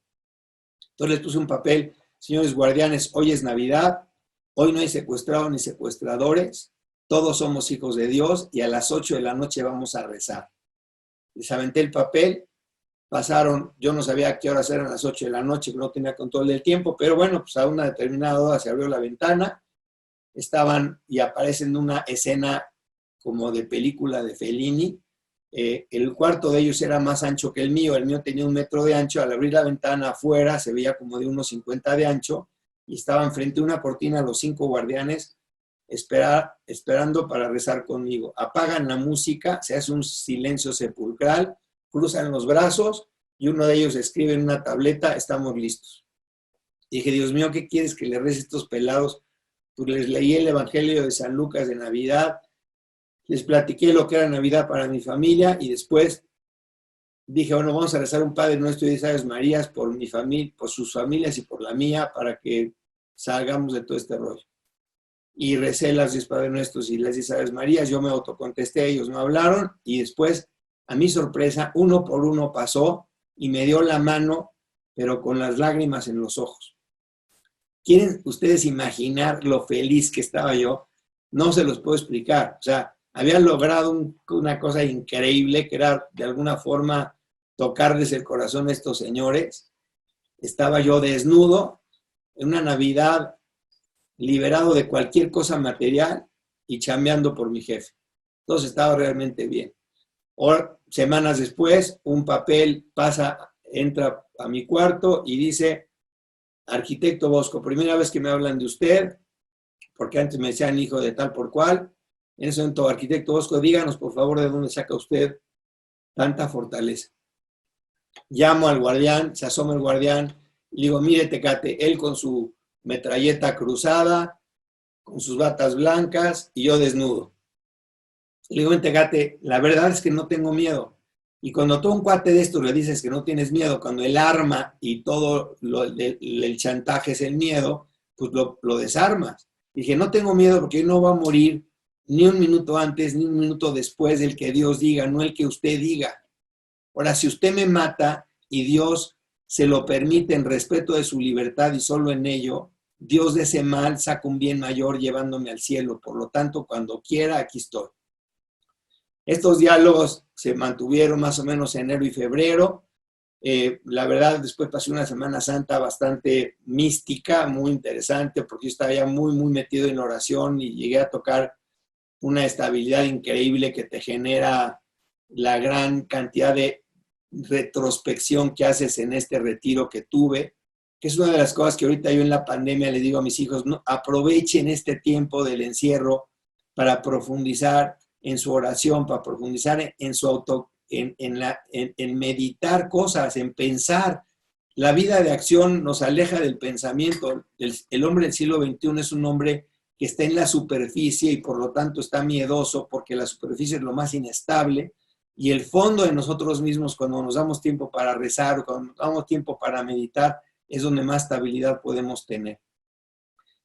Entonces les puse un papel, señores guardianes, hoy es Navidad, hoy no hay secuestrados ni secuestradores, todos somos hijos de Dios y a las 8 de la noche vamos a rezar. Les aventé el papel, pasaron, yo no sabía a qué horas eran las 8 de la noche, no tenía control del tiempo, pero bueno, pues a una determinada hora se abrió la ventana, estaban y aparecen una escena como de película de Fellini. El cuarto de ellos era más ancho que el mío tenía 1 metro de ancho, al abrir la ventana afuera se veía como de unos 50 de ancho, y estaban frente a una cortina los 5 guardianes esperando para rezar conmigo. Apagan la música, se hace un silencio sepulcral, cruzan los brazos y uno de ellos escribe en una tableta, estamos listos. Y dije, Dios mío, ¿qué quieres que le rece a estos pelados? Pues les leí el Evangelio de San Lucas de Navidad, les platiqué lo que era Navidad para mi familia y después dije, bueno, vamos a rezar un Padre Nuestro y 10 Aves Marías por mi familia, por sus familias y por la mía, para que salgamos de todo este rollo. Y recé las 10 Padres Nuestros y las 10 Aves Marías, yo me autocontesté, ellos no hablaron, y después, a mi sorpresa, uno por uno pasó y me dio la mano, pero con las lágrimas en los ojos. ¿Quieren ustedes imaginar lo feliz que estaba yo? No se los puedo explicar. O sea, había logrado una cosa increíble, que era de alguna forma tocarles el corazón a estos señores. Estaba yo desnudo en una Navidad, liberado de cualquier cosa material y chambeando por mi jefe. Entonces estaba realmente bien. Semanas después, un papel entra a mi cuarto y dice, arquitecto Bosco, primera vez que me hablan de usted, porque antes me decían hijo de tal por cual. En ese momento, arquitecto Bosco, díganos por favor de dónde saca usted tanta fortaleza. Llamo al guardián, se asoma el guardián y digo, mire Tecate, él con su metralleta cruzada, con sus batas blancas y yo desnudo. Le digo, Tecate, la verdad es que no tengo miedo. Y cuando tú a un cuate de estos le dices que no tienes miedo, cuando el arma y todo el chantaje es el miedo, pues lo desarmas. Dije, no tengo miedo porque no va a morir ni 1 minuto antes, ni 1 minuto después del que Dios diga, no el que usted diga. Ahora, si usted me mata y Dios se lo permite en respeto de su libertad y solo en ello, Dios de ese mal saca un bien mayor llevándome al cielo. Por lo tanto, cuando quiera, aquí estoy. Estos diálogos se mantuvieron más o menos en enero y febrero. La verdad, después pasé una Semana Santa bastante mística, muy interesante, porque yo estaba ya muy, muy metido en oración y llegué a tocar una estabilidad increíble que te genera la gran cantidad de retrospección que haces en este retiro que tuve, que es una de las cosas que ahorita yo en la pandemia le digo a mis hijos, no, aprovechen este tiempo del encierro para profundizar en su oración, para profundizar en su en meditar cosas, en pensar. La vida de acción nos aleja del pensamiento. El hombre del siglo XXI es un hombre que está en la superficie y por lo tanto está miedoso porque la superficie es lo más inestable y el fondo de nosotros mismos, cuando nos damos tiempo para rezar o cuando nos damos tiempo para meditar, es donde más estabilidad podemos tener.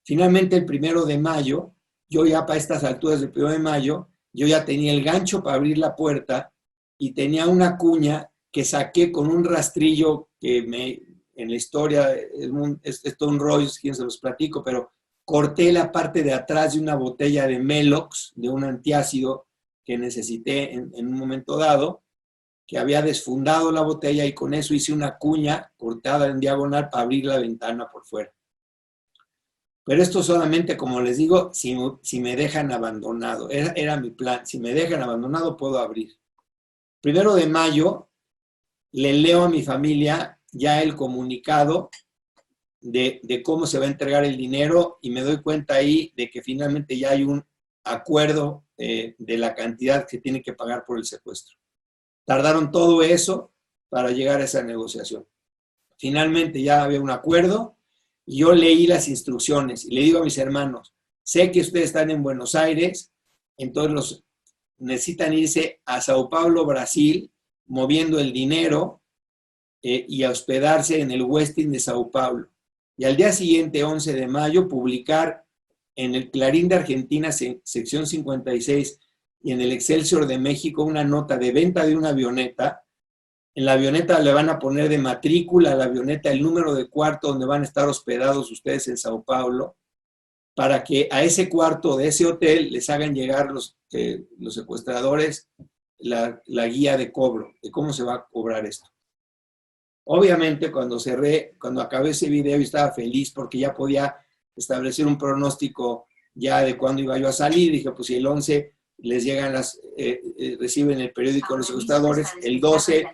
Finalmente, el 1 de mayo, yo ya para estas alturas del 1 de mayo, yo ya tenía el gancho para abrir la puerta y tenía una cuña que saqué con un rastrillo que en la historia es todo un rollo, si quieren se los platico, pero corté la parte de atrás de una botella de Melox, de un antiácido que necesité en un momento dado, que había desfundado la botella y con eso hice una cuña cortada en diagonal para abrir la ventana por fuera. Pero esto solamente, como les digo, si me dejan abandonado. Era mi plan. Si me dejan abandonado, puedo abrir. 1 de mayo, le leo a mi familia ya el comunicado de cómo se va a entregar el dinero y me doy cuenta ahí de que finalmente ya hay un acuerdo de la cantidad que tiene que pagar por el secuestro. Tardaron todo eso para llegar a esa negociación. Finalmente ya había un acuerdo. Y yo leí las instrucciones y le digo a mis hermanos, sé que ustedes están en Buenos Aires, entonces necesitan irse a Sao Paulo, Brasil, moviendo el dinero y a hospedarse en el Westin de Sao Paulo. Y al día siguiente, 11 de mayo, publicar en el Clarín de Argentina, sección 56, y en el Excelsior de México, una nota de venta de una avioneta. En la avioneta le van a poner de matrícula a la avioneta el número de cuarto donde van a estar hospedados ustedes en Sao Paulo, para que a ese cuarto de ese hotel les hagan llegar los secuestradores la guía de cobro, de cómo se va a cobrar esto. Obviamente cuando acabé ese video yo estaba feliz porque ya podía establecer un pronóstico ya de cuándo iba yo a salir. Dije, pues si el 11 les llegan reciben el periódico los secuestradores, el 12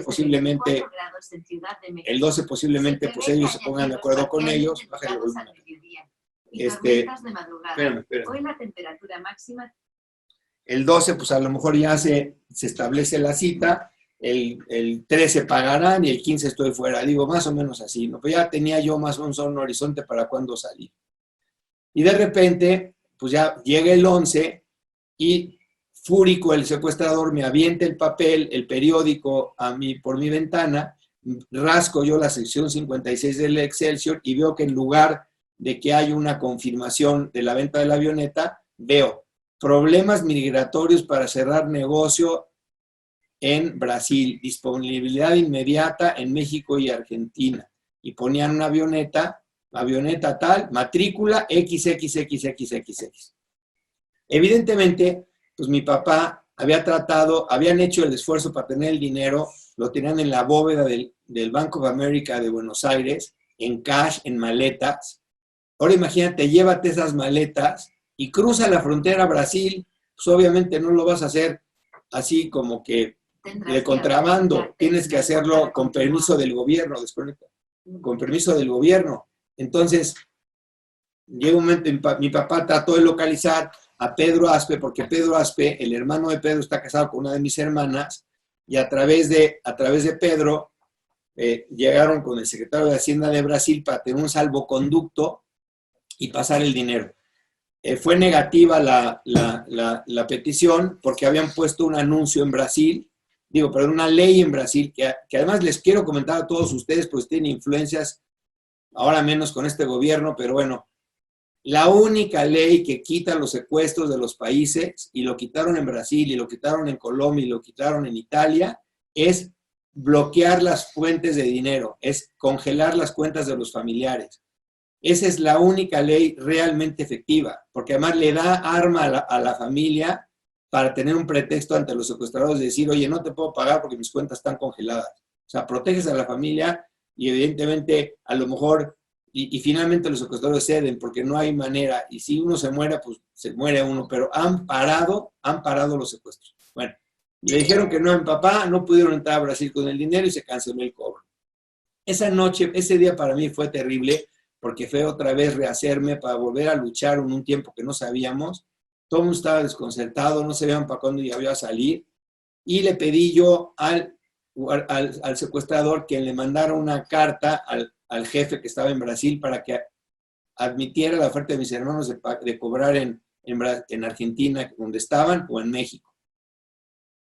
posiblemente pues ellos se pongan de acuerdo con ellos. Espérame. Hoy la temperatura máxima. El 12 pues a lo mejor ya se establece la cita, el 13 pagarán y el 15 estoy fuera, digo más o menos así, ¿no? Pero ya tenía yo más o menos un horizonte para cuándo salir. Y de repente pues ya llega el 11 y fúrico el secuestrador me avienta el papel, el periódico por mi ventana, rasco yo la sección 56 del Excelsior y veo que en lugar de que haya una confirmación de la venta de la avioneta, veo problemas migratorios para cerrar negocio en Brasil, disponibilidad inmediata en México y Argentina. Y ponían una avioneta tal, matrícula XXXXX. Evidentemente, pues mi papá habían hecho el esfuerzo para tener el dinero, lo tenían en la bóveda del Bank of America de Buenos Aires, en cash, en maletas. Ahora imagínate, llévate esas maletas y cruza la frontera a Brasil, pues obviamente no lo vas a hacer así como que de contrabando, tienes que hacerlo con permiso del gobierno, con permiso del gobierno. Entonces, llega un momento, mi papá trató de localizar a Pedro Aspe, porque Pedro Aspe, el hermano de Pedro, está casado con una de mis hermanas, y a través de Pedro llegaron con el secretario de Hacienda de Brasil para tener un salvoconducto y pasar el dinero. Fue negativa la petición porque habían puesto un anuncio en Brasil, una ley en Brasil, que además les quiero comentar a todos ustedes, pues tienen influencias, ahora menos con este gobierno, pero bueno, la única ley que quita los secuestros de los países, y lo quitaron en Brasil, y lo quitaron en Colombia, y lo quitaron en Italia, es bloquear las fuentes de dinero, es congelar las cuentas de los familiares. Esa es la única ley realmente efectiva, porque además le da arma a la familia para tener un pretexto ante los secuestradores de decir, oye, no te puedo pagar porque mis cuentas están congeladas. O sea, proteges a la familia y evidentemente a lo mejor, y finalmente los secuestradores ceden porque no hay manera, y si uno se muere, pues se muere uno, pero han parado los secuestros. Bueno, le dijeron que no a mi papá, no pudieron entrar a Brasil con el dinero y se canceló el cobro. Esa noche, ese día para mí fue terrible, porque fue otra vez rehacerme para volver a luchar en un tiempo que no sabíamos. Todo el mundo estaba desconcertado, no sabían para cuándo ya iba a salir. y le pedí yo al secuestrador que le mandara una carta al jefe que estaba en Brasil para que admitiera la oferta de mis hermanos de cobrar en Argentina, donde estaban, o en México.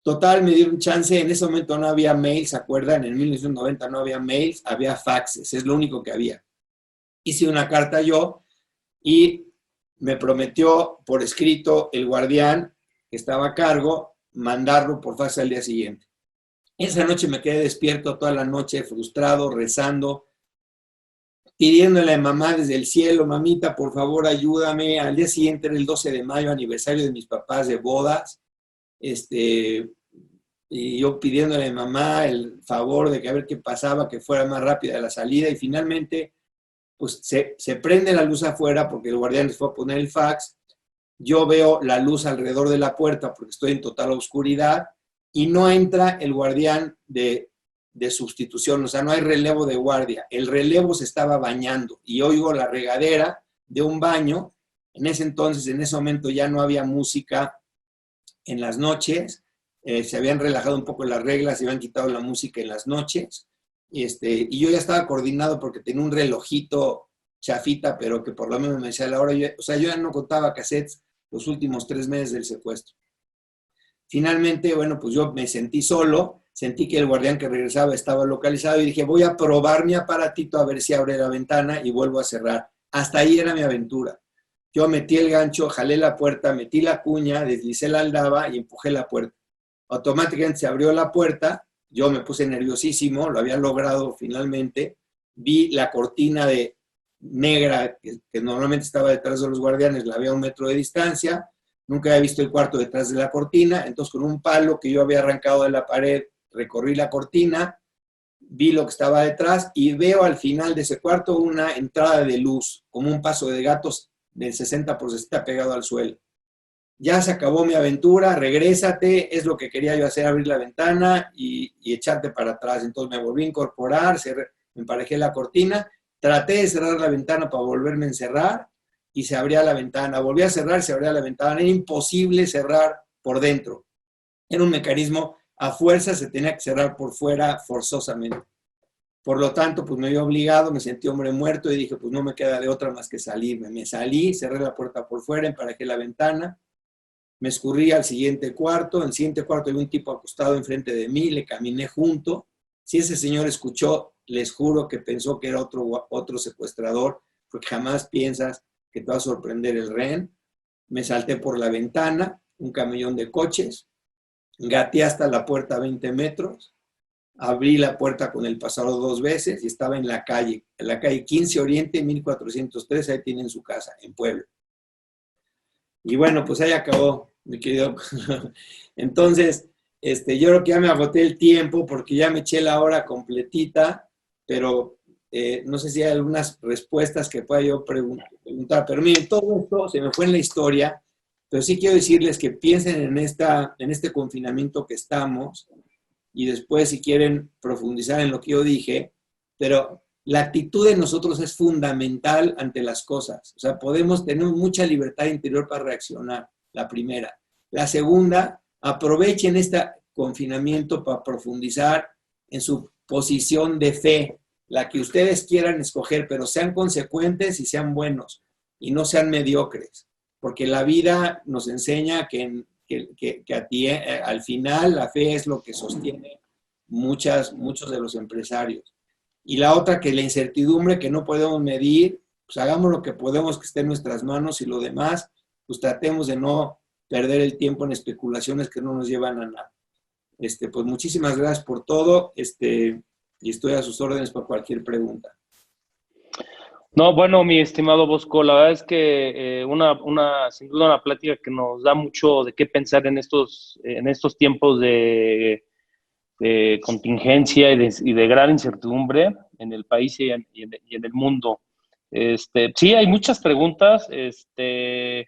Total, me dieron chance. En ese momento no había mails, ¿se acuerdan? En 1990 no había mails, había faxes, es lo único que había. Hice una carta yo y me prometió por escrito el guardián que estaba a cargo mandarlo por fax al día siguiente. Esa noche me quedé despierto toda la noche, frustrado, rezando, pidiéndole a mamá desde el cielo, mamita, por favor, ayúdame. Al día siguiente era el 12 de mayo, aniversario de mis papás de bodas. Y yo pidiéndole a mamá el favor de que a ver qué pasaba, que fuera más rápida la salida, y finalmente pues se prende la luz afuera porque el guardián les fue a poner el fax. Yo veo la luz alrededor de la puerta porque estoy en total oscuridad y no entra el guardián de sustitución, o sea, no hay relevo de guardia. El relevo se estaba bañando y oigo la regadera de un baño. En ese entonces, en ese momento ya no había música en las noches, se habían relajado un poco las reglas, se habían quitado la música en las noches, y yo ya estaba coordinado porque tenía un relojito chafita, pero que por lo menos me decía la hora. Yo ya no contaba cassettes los últimos 3 meses del secuestro. Finalmente, bueno, pues yo me sentí solo, sentí que el guardián que regresaba estaba localizado y dije, voy a probar mi aparatito a ver si abre la ventana y vuelvo a cerrar. Hasta ahí era mi aventura. Yo metí el gancho, jalé la puerta, metí la cuña, deslicé la aldaba y empujé la puerta. Automáticamente se abrió la puerta, yo me puse nerviosísimo, lo había logrado finalmente, vi la cortina negra que normalmente estaba detrás de los guardianes, la vi a 1 metro de distancia, nunca había visto el cuarto detrás de la cortina, entonces con un palo que yo había arrancado de la pared, recorrí la cortina, vi lo que estaba detrás y veo al final de ese cuarto una entrada de luz, como un paso de gatos del 60 por 60 pegado al suelo. Ya se acabó mi aventura, regrésate, es lo que quería yo hacer, abrir la ventana y echarte para atrás. Entonces me volví a incorporar, me emparejé la cortina, traté de cerrar la ventana para volverme a encerrar y se abría la ventana. Volví a cerrar, se abría la ventana. Era imposible cerrar por dentro. Era un mecanismo, a fuerza se tenía que cerrar por fuera forzosamente. Por lo tanto, pues me vi obligado, me sentí hombre muerto y dije, pues no me queda de otra más que salirme. Me salí, cerré la puerta por fuera, emparejé la ventana. Me escurrí al siguiente cuarto. En el siguiente cuarto había un tipo acostado enfrente de mí, le caminé junto. Si ese señor escuchó, les juro que pensó que era otro secuestrador, porque jamás piensas que te va a sorprender el rehén. Me salté por la ventana, un camellón de coches, gateé hasta la puerta a 20 metros, abrí la puerta con el pasador 2 veces y estaba en la calle 15 Oriente, 1403, ahí tienen su casa, en Puebla. Y bueno, pues ahí acabó, mi querido. Entonces, yo creo que ya me agoté el tiempo porque ya me eché la hora completita, pero no sé si hay algunas respuestas que pueda yo preguntar. Pero miren, todo esto se me fue en la historia, pero sí quiero decirles que piensen en este confinamiento que estamos y después si quieren profundizar en lo que yo dije, pero la actitud de nosotros es fundamental ante las cosas. O sea, tenemos mucha libertad interior para reaccionar, la primera. La segunda, aprovechen este confinamiento para profundizar en su posición de fe, la que ustedes quieran escoger, pero sean consecuentes y sean buenos, y no sean mediocres, porque la vida nos enseña que al final la fe es lo que sostiene muchos de los empresarios. Y la otra, que la incertidumbre que no podemos medir, pues hagamos lo que podemos que esté en nuestras manos y lo demás, pues tratemos de no perder el tiempo en especulaciones que no nos llevan a nada. Pues muchísimas gracias por todo, y estoy a sus órdenes para cualquier pregunta. No, bueno, mi estimado Bosco, la verdad es que sin duda una plática que nos da mucho de qué pensar en estos tiempos de contingencia y de gran incertidumbre en el país y en el mundo. Sí, hay muchas preguntas que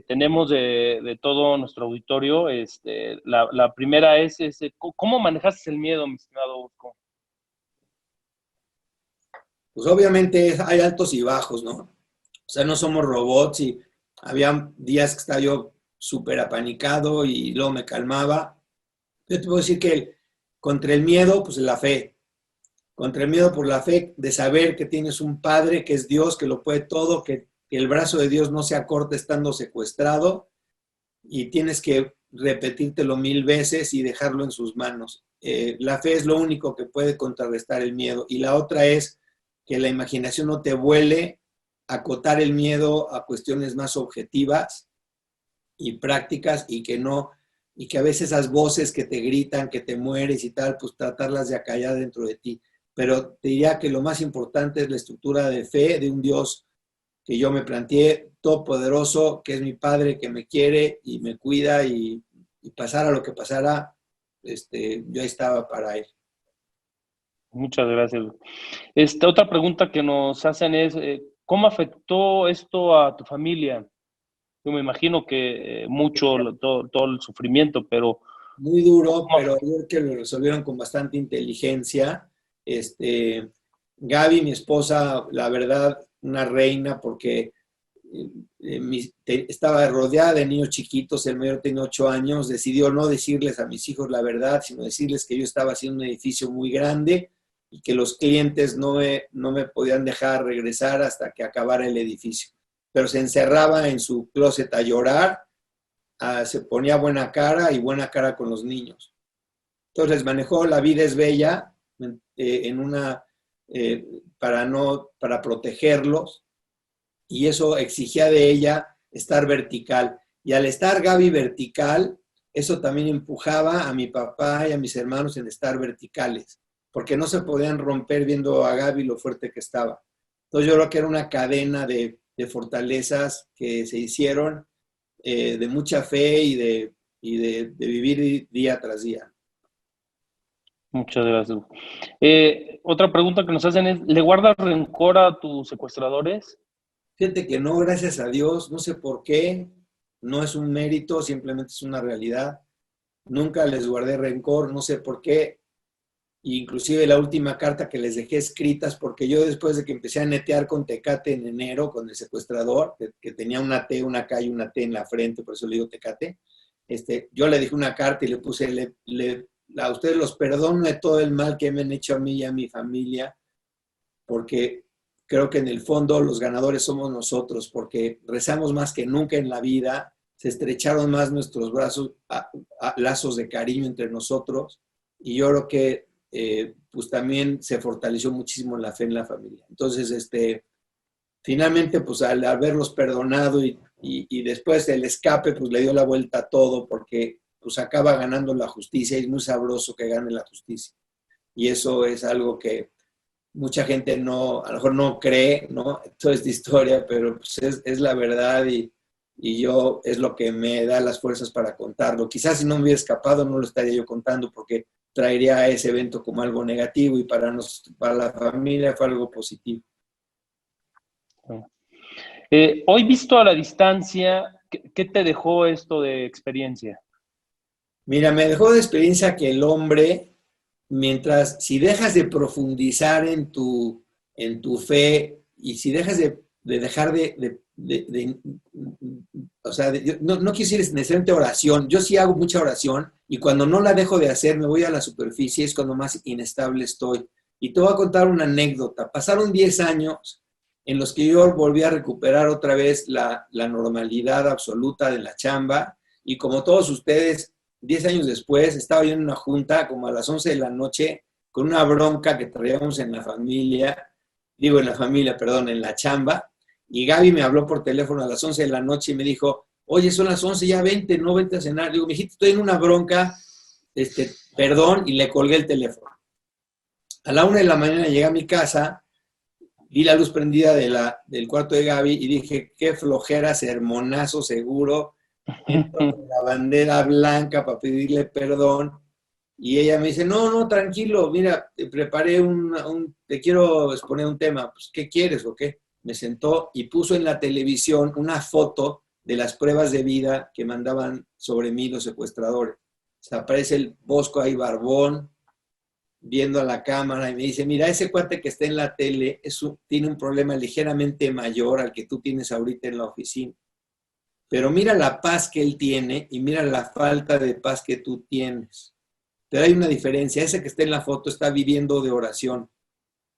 tenemos de todo nuestro auditorio. La primera es, ¿cómo manejaste el miedo, mi estimado Bosco? Pues obviamente hay altos y bajos, ¿no? O sea, no somos robots y había días que estaba yo súper apanicado y luego me calmaba. Yo te puedo decir que contra el miedo, pues la fe. Contra el miedo por la fe de saber que tienes un Padre que es Dios, que lo puede todo, que el brazo de Dios no se acorta estando secuestrado y tienes que repetírtelo 1000 veces y dejarlo en sus manos. La fe es lo único que puede contrarrestar el miedo. Y la otra es que la imaginación no te vuele a acotar el miedo a cuestiones más objetivas y prácticas y que a veces esas voces que te gritan, que te mueres y tal, pues tratarlas de acallar dentro de ti. Pero te diría que lo más importante es la estructura de fe de un Dios que yo me planteé, todopoderoso, que es mi Padre, que me quiere y me cuida y pasara lo que pasara, yo ahí estaba para él. Muchas gracias. Otra pregunta que nos hacen es, ¿cómo afectó esto a tu familia? Yo me imagino que mucho, todo el sufrimiento, pero... Muy duro, pero yo creo que lo resolvieron con bastante inteligencia. Gaby, mi esposa, la verdad, una reina, porque estaba rodeada de niños chiquitos, el mayor tenía 8 años, decidió no decirles a mis hijos la verdad, sino decirles que yo estaba haciendo un edificio muy grande y que los clientes no me podían dejar regresar hasta que acabara el edificio. Pero se encerraba en su closet a llorar, se ponía buena cara y buena cara con los niños. Entonces les manejó La Vida es Bella para protegerlos, y eso exigía de ella estar vertical. Y al estar Gaby vertical, eso también empujaba a mi papá y a mis hermanos en estar verticales, porque no se podían romper viendo a Gaby lo fuerte que estaba. Entonces yo creo que era una cadena de fortalezas que se hicieron, de mucha fe y de vivir día tras día. Muchas gracias. Otra pregunta que nos hacen es, ¿le guardas rencor a tus secuestradores? Fíjate que no, gracias a Dios, no sé por qué, no es un mérito, simplemente es una realidad. Nunca les guardé rencor, no sé por qué. Inclusive la última carta que les dejé escritas, porque yo después de que empecé a netear con Tecate en enero, con el secuestrador, que tenía una T, una K y una T en la frente, por eso le digo Tecate, yo le dije una carta y le puse, a ustedes los perdono de todo el mal que me han hecho a mí y a mi familia, porque creo que en el fondo los ganadores somos nosotros, porque rezamos más que nunca en la vida, se estrecharon más nuestros brazos, lazos de cariño entre nosotros, y yo creo que pues también se fortaleció muchísimo la fe en la familia. Entonces, finalmente, pues al haberlos perdonado y después el escape, pues le dio la vuelta a todo, porque pues acaba ganando la justicia, y es muy sabroso que gane la justicia. Y eso es algo que mucha gente a lo mejor no cree, ¿no? Toda esta historia, pero pues es la verdad, y yo es lo que me da las fuerzas para contarlo. Quizás si no me hubiera escapado no lo estaría yo contando, porque traería a ese evento como algo negativo, y para la familia fue algo positivo. Hoy, visto a la distancia, ¿qué te dejó esto de experiencia? Mira, me dejó de experiencia que el hombre, si dejas de profundizar en tu fe, y si dejas de dejar o sea, no quiero decir necesariamente oración, yo sí hago mucha oración, y cuando no la dejo de hacer, me voy a la superficie, es cuando más inestable estoy. Y te voy a contar una anécdota. Pasaron 10 años en los que yo volví a recuperar otra vez la normalidad absoluta de la chamba, y como todos ustedes, 10 años después, estaba yo en una junta como a las 11 de la noche, con una bronca que traíamos en la chamba, y Gaby me habló por teléfono a las 11 de la noche y me dijo, oye, son las 11, ya vente, no vente a cenar. Digo, mijito, estoy en una bronca, perdón, y le colgué el teléfono. A la 1 de la mañana llegué a mi casa, vi la luz prendida del cuarto de Gaby y dije, qué flojera, sermonazo seguro, la bandera blanca para pedirle perdón. Y ella me dice, no, tranquilo, mira, te preparé te quiero exponer un tema. Pues, ¿qué quieres o qué? Me sentó y puso en la televisión una foto de las pruebas de vida que mandaban sobre mí los secuestradores. O sea, aparece el Bosco ahí barbón, viendo a la cámara, y me dice, mira, ese cuate que está en la tele tiene un problema ligeramente mayor al que tú tienes ahorita en la oficina. Pero mira la paz que él tiene y mira la falta de paz que tú tienes. Pero hay una diferencia. Ese que está en la foto está viviendo de oración.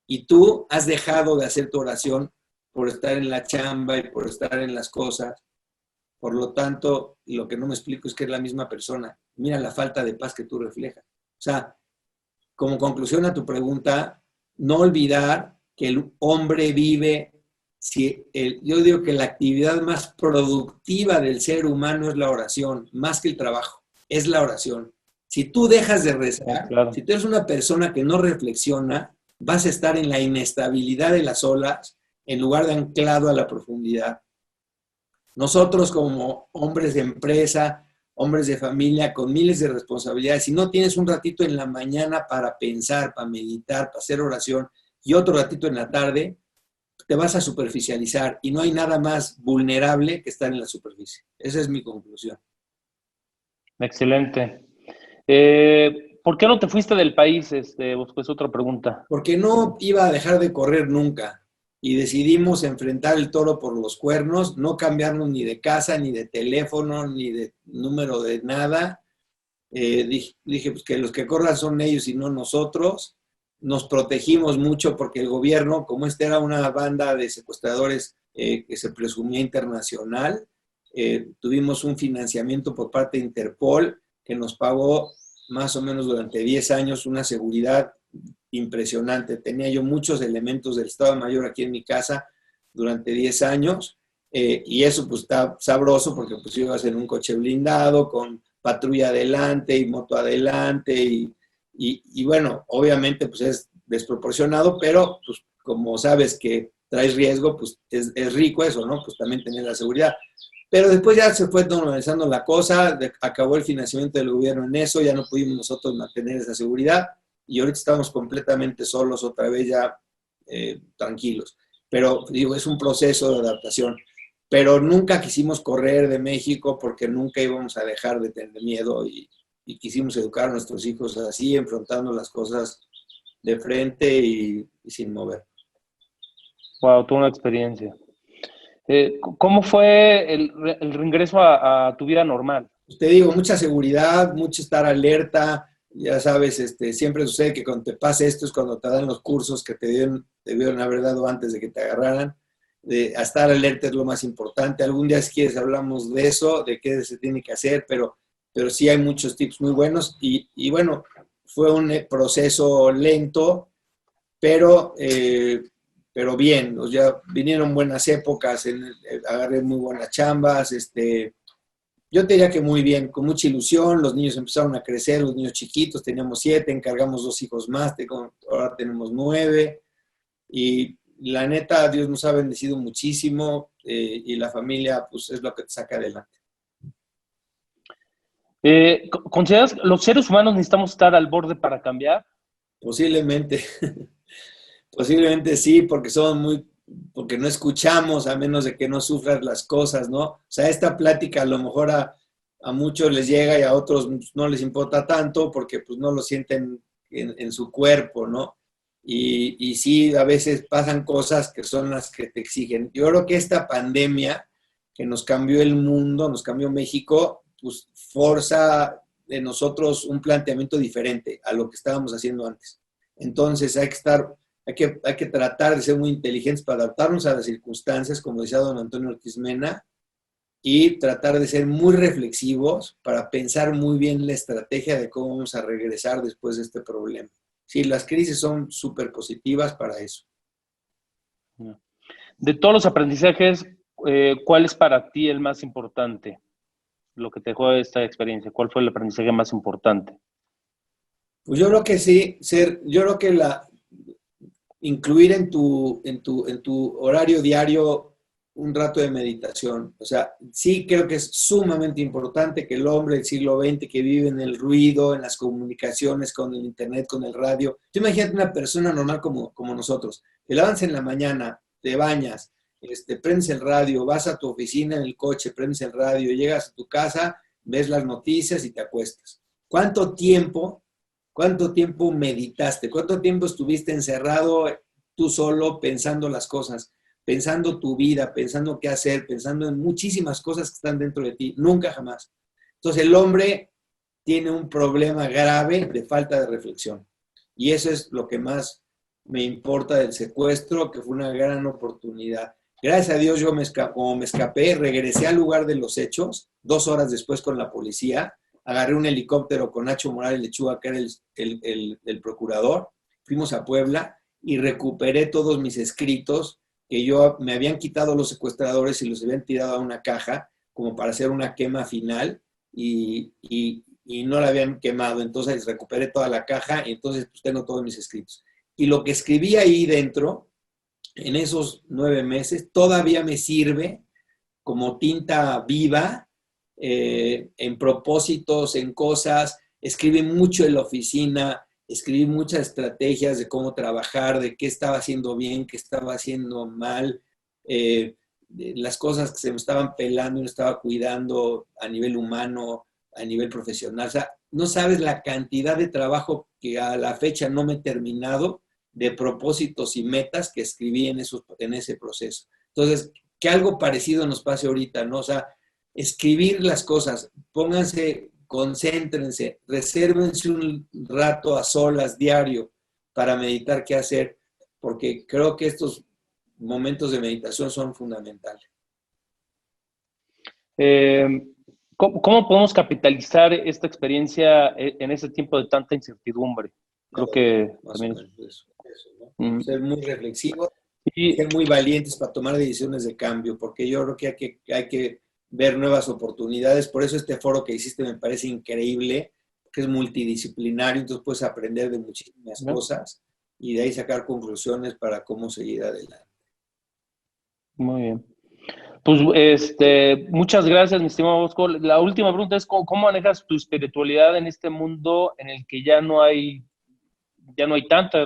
Y tú has dejado de hacer tu oración por estar en la chamba y por estar en las cosas. Por lo tanto, lo que no me explico es que es la misma persona. Mira la falta de paz que tú reflejas. O sea, como conclusión a tu pregunta, no olvidar que el hombre vive, yo digo que la actividad más productiva del ser humano es la oración, más que el trabajo, es la oración. Si tú dejas de rezar, Claro. si tú eres una persona que no reflexiona, vas a estar en la inestabilidad de las olas en lugar de anclado a la profundidad. Nosotros como hombres de empresa, hombres de familia, con miles de responsabilidades, si no tienes un ratito en la mañana para pensar, para meditar, para hacer oración, y otro ratito en la tarde, te vas a superficializar y no hay nada más vulnerable que estar en la superficie. Esa es mi conclusión. Excelente. ¿Por qué no te fuiste del país, Bosco? Es otra pregunta. Porque no iba a dejar de correr nunca y decidimos enfrentar el toro por los cuernos, no cambiarnos ni de casa, ni de teléfono, ni de número de nada. Dije pues que los que corran son ellos y no nosotros. Nos protegimos mucho porque el gobierno, como esta era una banda de secuestradores que se presumía internacional, tuvimos un financiamiento por parte de Interpol que nos pagó más o menos durante 10 años una seguridad impresionante. Tenía yo muchos elementos del Estado Mayor aquí en mi casa durante 10 años y eso pues está sabroso porque pues ibas en un coche blindado con patrulla adelante y moto adelante y bueno, obviamente pues es desproporcionado, pero pues como sabes que traes riesgo, pues es rico eso, ¿no? Pues también tener la seguridad. Pero después ya se fue normalizando la cosa, acabó el financiamiento del gobierno en eso, ya no pudimos nosotros mantener esa seguridad y ahorita estamos completamente solos otra vez ya tranquilos. Pero digo, es un proceso de adaptación. Pero nunca quisimos correr de México porque nunca íbamos a dejar de tener miedo y quisimos educar a nuestros hijos así, enfrentando las cosas de frente y sin mover. Wow, toda una experiencia. ¿Cómo fue el reingreso a tu vida normal? Te digo, mucha seguridad, mucho estar alerta. Ya sabes, siempre sucede que cuando te pasa esto es cuando te dan los cursos que te debieron haber dado antes de que te agarraran. A estar alerta es lo más importante. Algún día, si quieres, hablamos de eso, de qué se tiene que hacer, pero sí hay muchos tips muy buenos. Y bueno, fue un proceso lento, pero bien. O sea, vinieron buenas épocas, agarré muy buenas chambas, yo te diría que muy bien, con mucha ilusión. Los niños empezaron a crecer, los niños chiquitos, teníamos 7, encargamos 2 hijos más, ahora tenemos 9. Y la neta, Dios nos ha bendecido muchísimo y la familia pues es lo que te saca adelante. ¿Consideras que los seres humanos necesitamos estar al borde para cambiar? Posiblemente, posiblemente sí, porque no escuchamos a menos de que no sufras las cosas, ¿no? O sea, esta plática a lo mejor a muchos les llega y a otros no les importa tanto porque pues no lo sienten en su cuerpo, ¿no? Y sí, a veces pasan cosas que son las que te exigen. Yo creo que esta pandemia que nos cambió el mundo, nos cambió México, pues forza de nosotros un planteamiento diferente a lo que estábamos haciendo antes. Entonces hay que tratar de ser muy inteligentes para adaptarnos a las circunstancias, como decía don Antonio Ortiz Mena, y tratar de ser muy reflexivos para pensar muy bien la estrategia de cómo vamos a regresar después de este problema. Sí, las crisis son súper positivas para eso. De todos los aprendizajes, ¿cuál es para ti el más importante? Lo que te dejó esta experiencia, ¿cuál fue el aprendizaje más importante? Pues yo creo que sí, yo creo que incluir en tu horario diario un rato de meditación. O sea, sí creo que es sumamente importante que el hombre del siglo XX que vive en el ruido, en las comunicaciones, con el internet, con el radio. Tú imagínate una persona normal como nosotros. Te levantas en la mañana, te bañas, prendes el radio, vas a tu oficina en el coche, prendes el radio, llegas a tu casa, ves las noticias y te acuestas. ¿Cuánto tiempo meditaste? ¿Cuánto tiempo estuviste encerrado tú solo pensando las cosas? Pensando tu vida, pensando qué hacer, pensando en muchísimas cosas que están dentro de ti, nunca jamás. Entonces el hombre tiene un problema grave de falta de reflexión. Y eso es lo que más me importa del secuestro, que fue una gran oportunidad. Gracias a Dios yo como me escapé, regresé al lugar de los hechos, 2 horas después con la policía, agarré un helicóptero con Nacho Morales Lechuga, que era el procurador, fuimos a Puebla y recuperé todos mis escritos que me habían quitado los secuestradores y los habían tirado a una caja como para hacer una quema final y no la habían quemado. Entonces recuperé toda la caja y entonces pues, tengo todos mis escritos. Y lo que escribí ahí dentro, en esos 9 meses, todavía me sirve como tinta viva en propósitos, en cosas. Escribí mucho en la oficina, escribí muchas estrategias de cómo trabajar, de qué estaba haciendo bien, qué estaba haciendo mal, las cosas que se me estaban pelando y no estaba cuidando a nivel humano, a nivel profesional. O sea, no sabes la cantidad de trabajo que a la fecha no me he terminado de propósitos y metas que escribí en ese proceso. Entonces, que algo parecido nos pase ahorita, ¿no? O sea, escribir las cosas, pónganse, concéntrense, resérvense un rato a solas diario para meditar qué hacer, porque creo que estos momentos de meditación son fundamentales. ¿Cómo podemos capitalizar esta experiencia en ese tiempo de tanta incertidumbre? Creo que también eso, ¿no? Ser muy reflexivos y y ser muy valientes para tomar decisiones de cambio, porque yo creo que hay que ver nuevas oportunidades. Por eso este foro que hiciste me parece increíble, que es multidisciplinario, entonces puedes aprender de muchísimas cosas y de ahí sacar conclusiones para cómo seguir adelante. muy bien. Pues muchas gracias, mi estimado Bosco. La última pregunta es ¿cómo manejas tu espiritualidad en este mundo en el que ya no hay tanta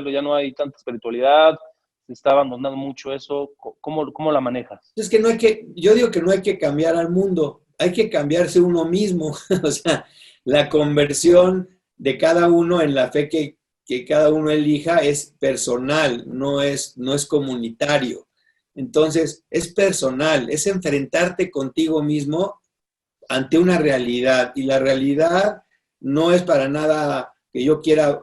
espiritualidad, se está abandonando mucho eso? ¿Cómo la manejas? Es que yo digo que no hay que cambiar al mundo, hay que cambiarse uno mismo. O sea, la conversión de cada uno en la fe que cada uno elija es personal, no es comunitario. Entonces, es personal, es enfrentarte contigo mismo ante una realidad. Y la realidad no es para nada que yo quiera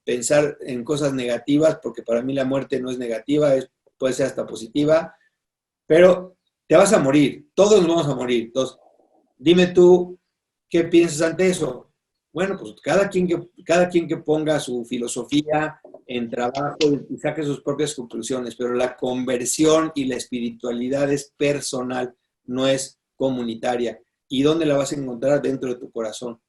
pensar en cosas negativas, porque para mí la muerte no es negativa, puede ser hasta positiva, pero te vas a morir, todos nos vamos a morir. Entonces, dime tú, ¿qué piensas ante eso? Bueno, pues cada quien que ponga su filosofía en trabajo y saque sus propias conclusiones, pero la conversión y la espiritualidad es personal, no es comunitaria. ¿Y dónde la vas a encontrar? Dentro de tu corazón.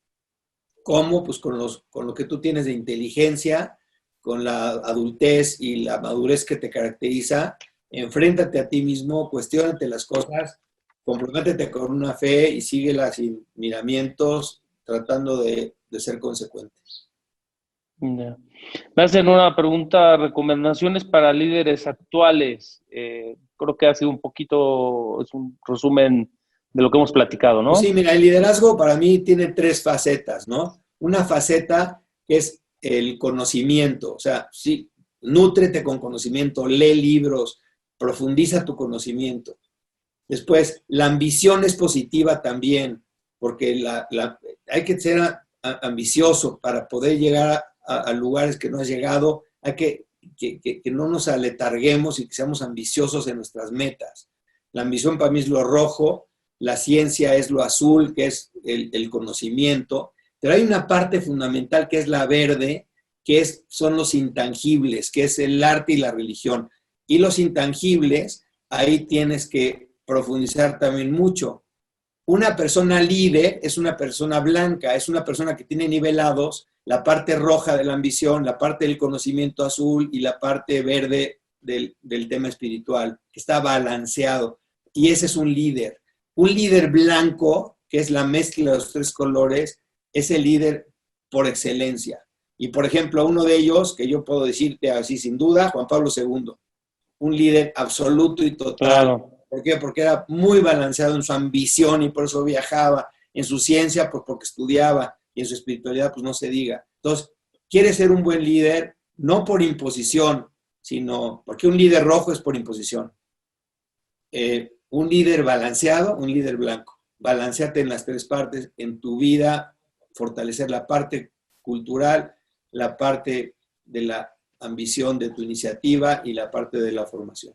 ¿Cómo? Pues con lo que tú tienes de inteligencia, con la adultez y la madurez que te caracteriza. Enfréntate a ti mismo, cuestiónate las cosas, comprométete con una fe y síguela sin miramientos, tratando de ser consecuente. Yeah. Me hacen una pregunta, recomendaciones para líderes actuales. Creo que ha sido es un resumen de lo que hemos platicado, ¿no? Pues sí, mira, el liderazgo para mí tiene 3 facetas, ¿no? Una faceta que es el conocimiento, o sea, sí, nútrete con conocimiento, lee libros, profundiza tu conocimiento. Después, la ambición es positiva también, porque hay que ser ambicioso para poder llegar a lugares que no has llegado. Hay que no nos aletarguemos y que seamos ambiciosos en nuestras metas. La ambición para mí es lo rojo, la ciencia es lo azul, que es el conocimiento, pero hay una parte fundamental que es la verde, que son los intangibles, que es el arte y la religión. Y los intangibles, ahí tienes que profundizar también mucho. Una persona líder es una persona blanca, es una persona que tiene nivelados la parte roja de la ambición, la parte del conocimiento azul y la parte verde del tema espiritual, que está balanceado. Y ese es un líder. Un líder blanco, que es la mezcla de los 3 colores, es el líder por excelencia. Y, por ejemplo, uno de ellos, que yo puedo decirte así sin duda, Juan Pablo II. Un líder absoluto y total. Claro. ¿Por qué? Porque era muy balanceado en su ambición y por eso viajaba. En su ciencia, pues porque estudiaba. Y en su espiritualidad, pues no se diga. Entonces, quiere ser un buen líder, no por imposición, sino porque un líder rojo es por imposición. Un líder balanceado, un líder blanco. Balanceate en las 3 partes, en tu vida fortalecer la parte cultural, la parte de la ambición de tu iniciativa y la parte de la formación.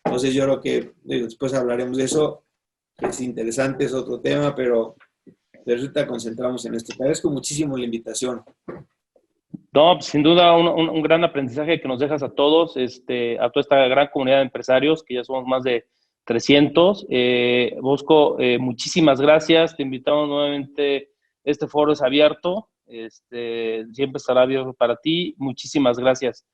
Entonces yo creo que después hablaremos de eso, que es interesante, es otro tema, pero de ahorita concentramos en esto. Te agradezco muchísimo la invitación. No, sin duda un gran aprendizaje que nos dejas a todos, a toda esta gran comunidad de empresarios, que ya somos más de 300. Bosco, muchísimas gracias. Te invitamos nuevamente. Este foro es abierto. Siempre estará abierto para ti. Muchísimas gracias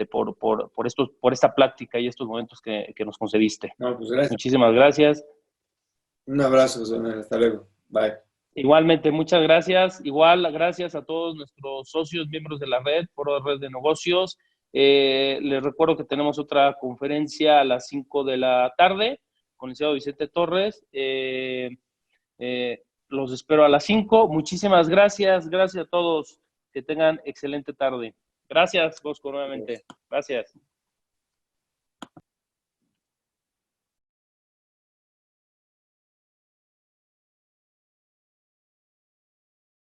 por esta plática y estos momentos que nos concediste. No, pues gracias. Muchísimas gracias. Un abrazo, José Manuel. Hasta luego. Bye. Igualmente, muchas gracias. Igual, gracias a todos nuestros socios, miembros de la red, Foro de Red de Negocios. Les recuerdo que tenemos otra conferencia a las 5 de la tarde con el licenciado Vicente Torres. Los espero a las 5. Muchísimas gracias. Gracias a todos. Que tengan excelente tarde. Gracias, Bosco, nuevamente. Gracias.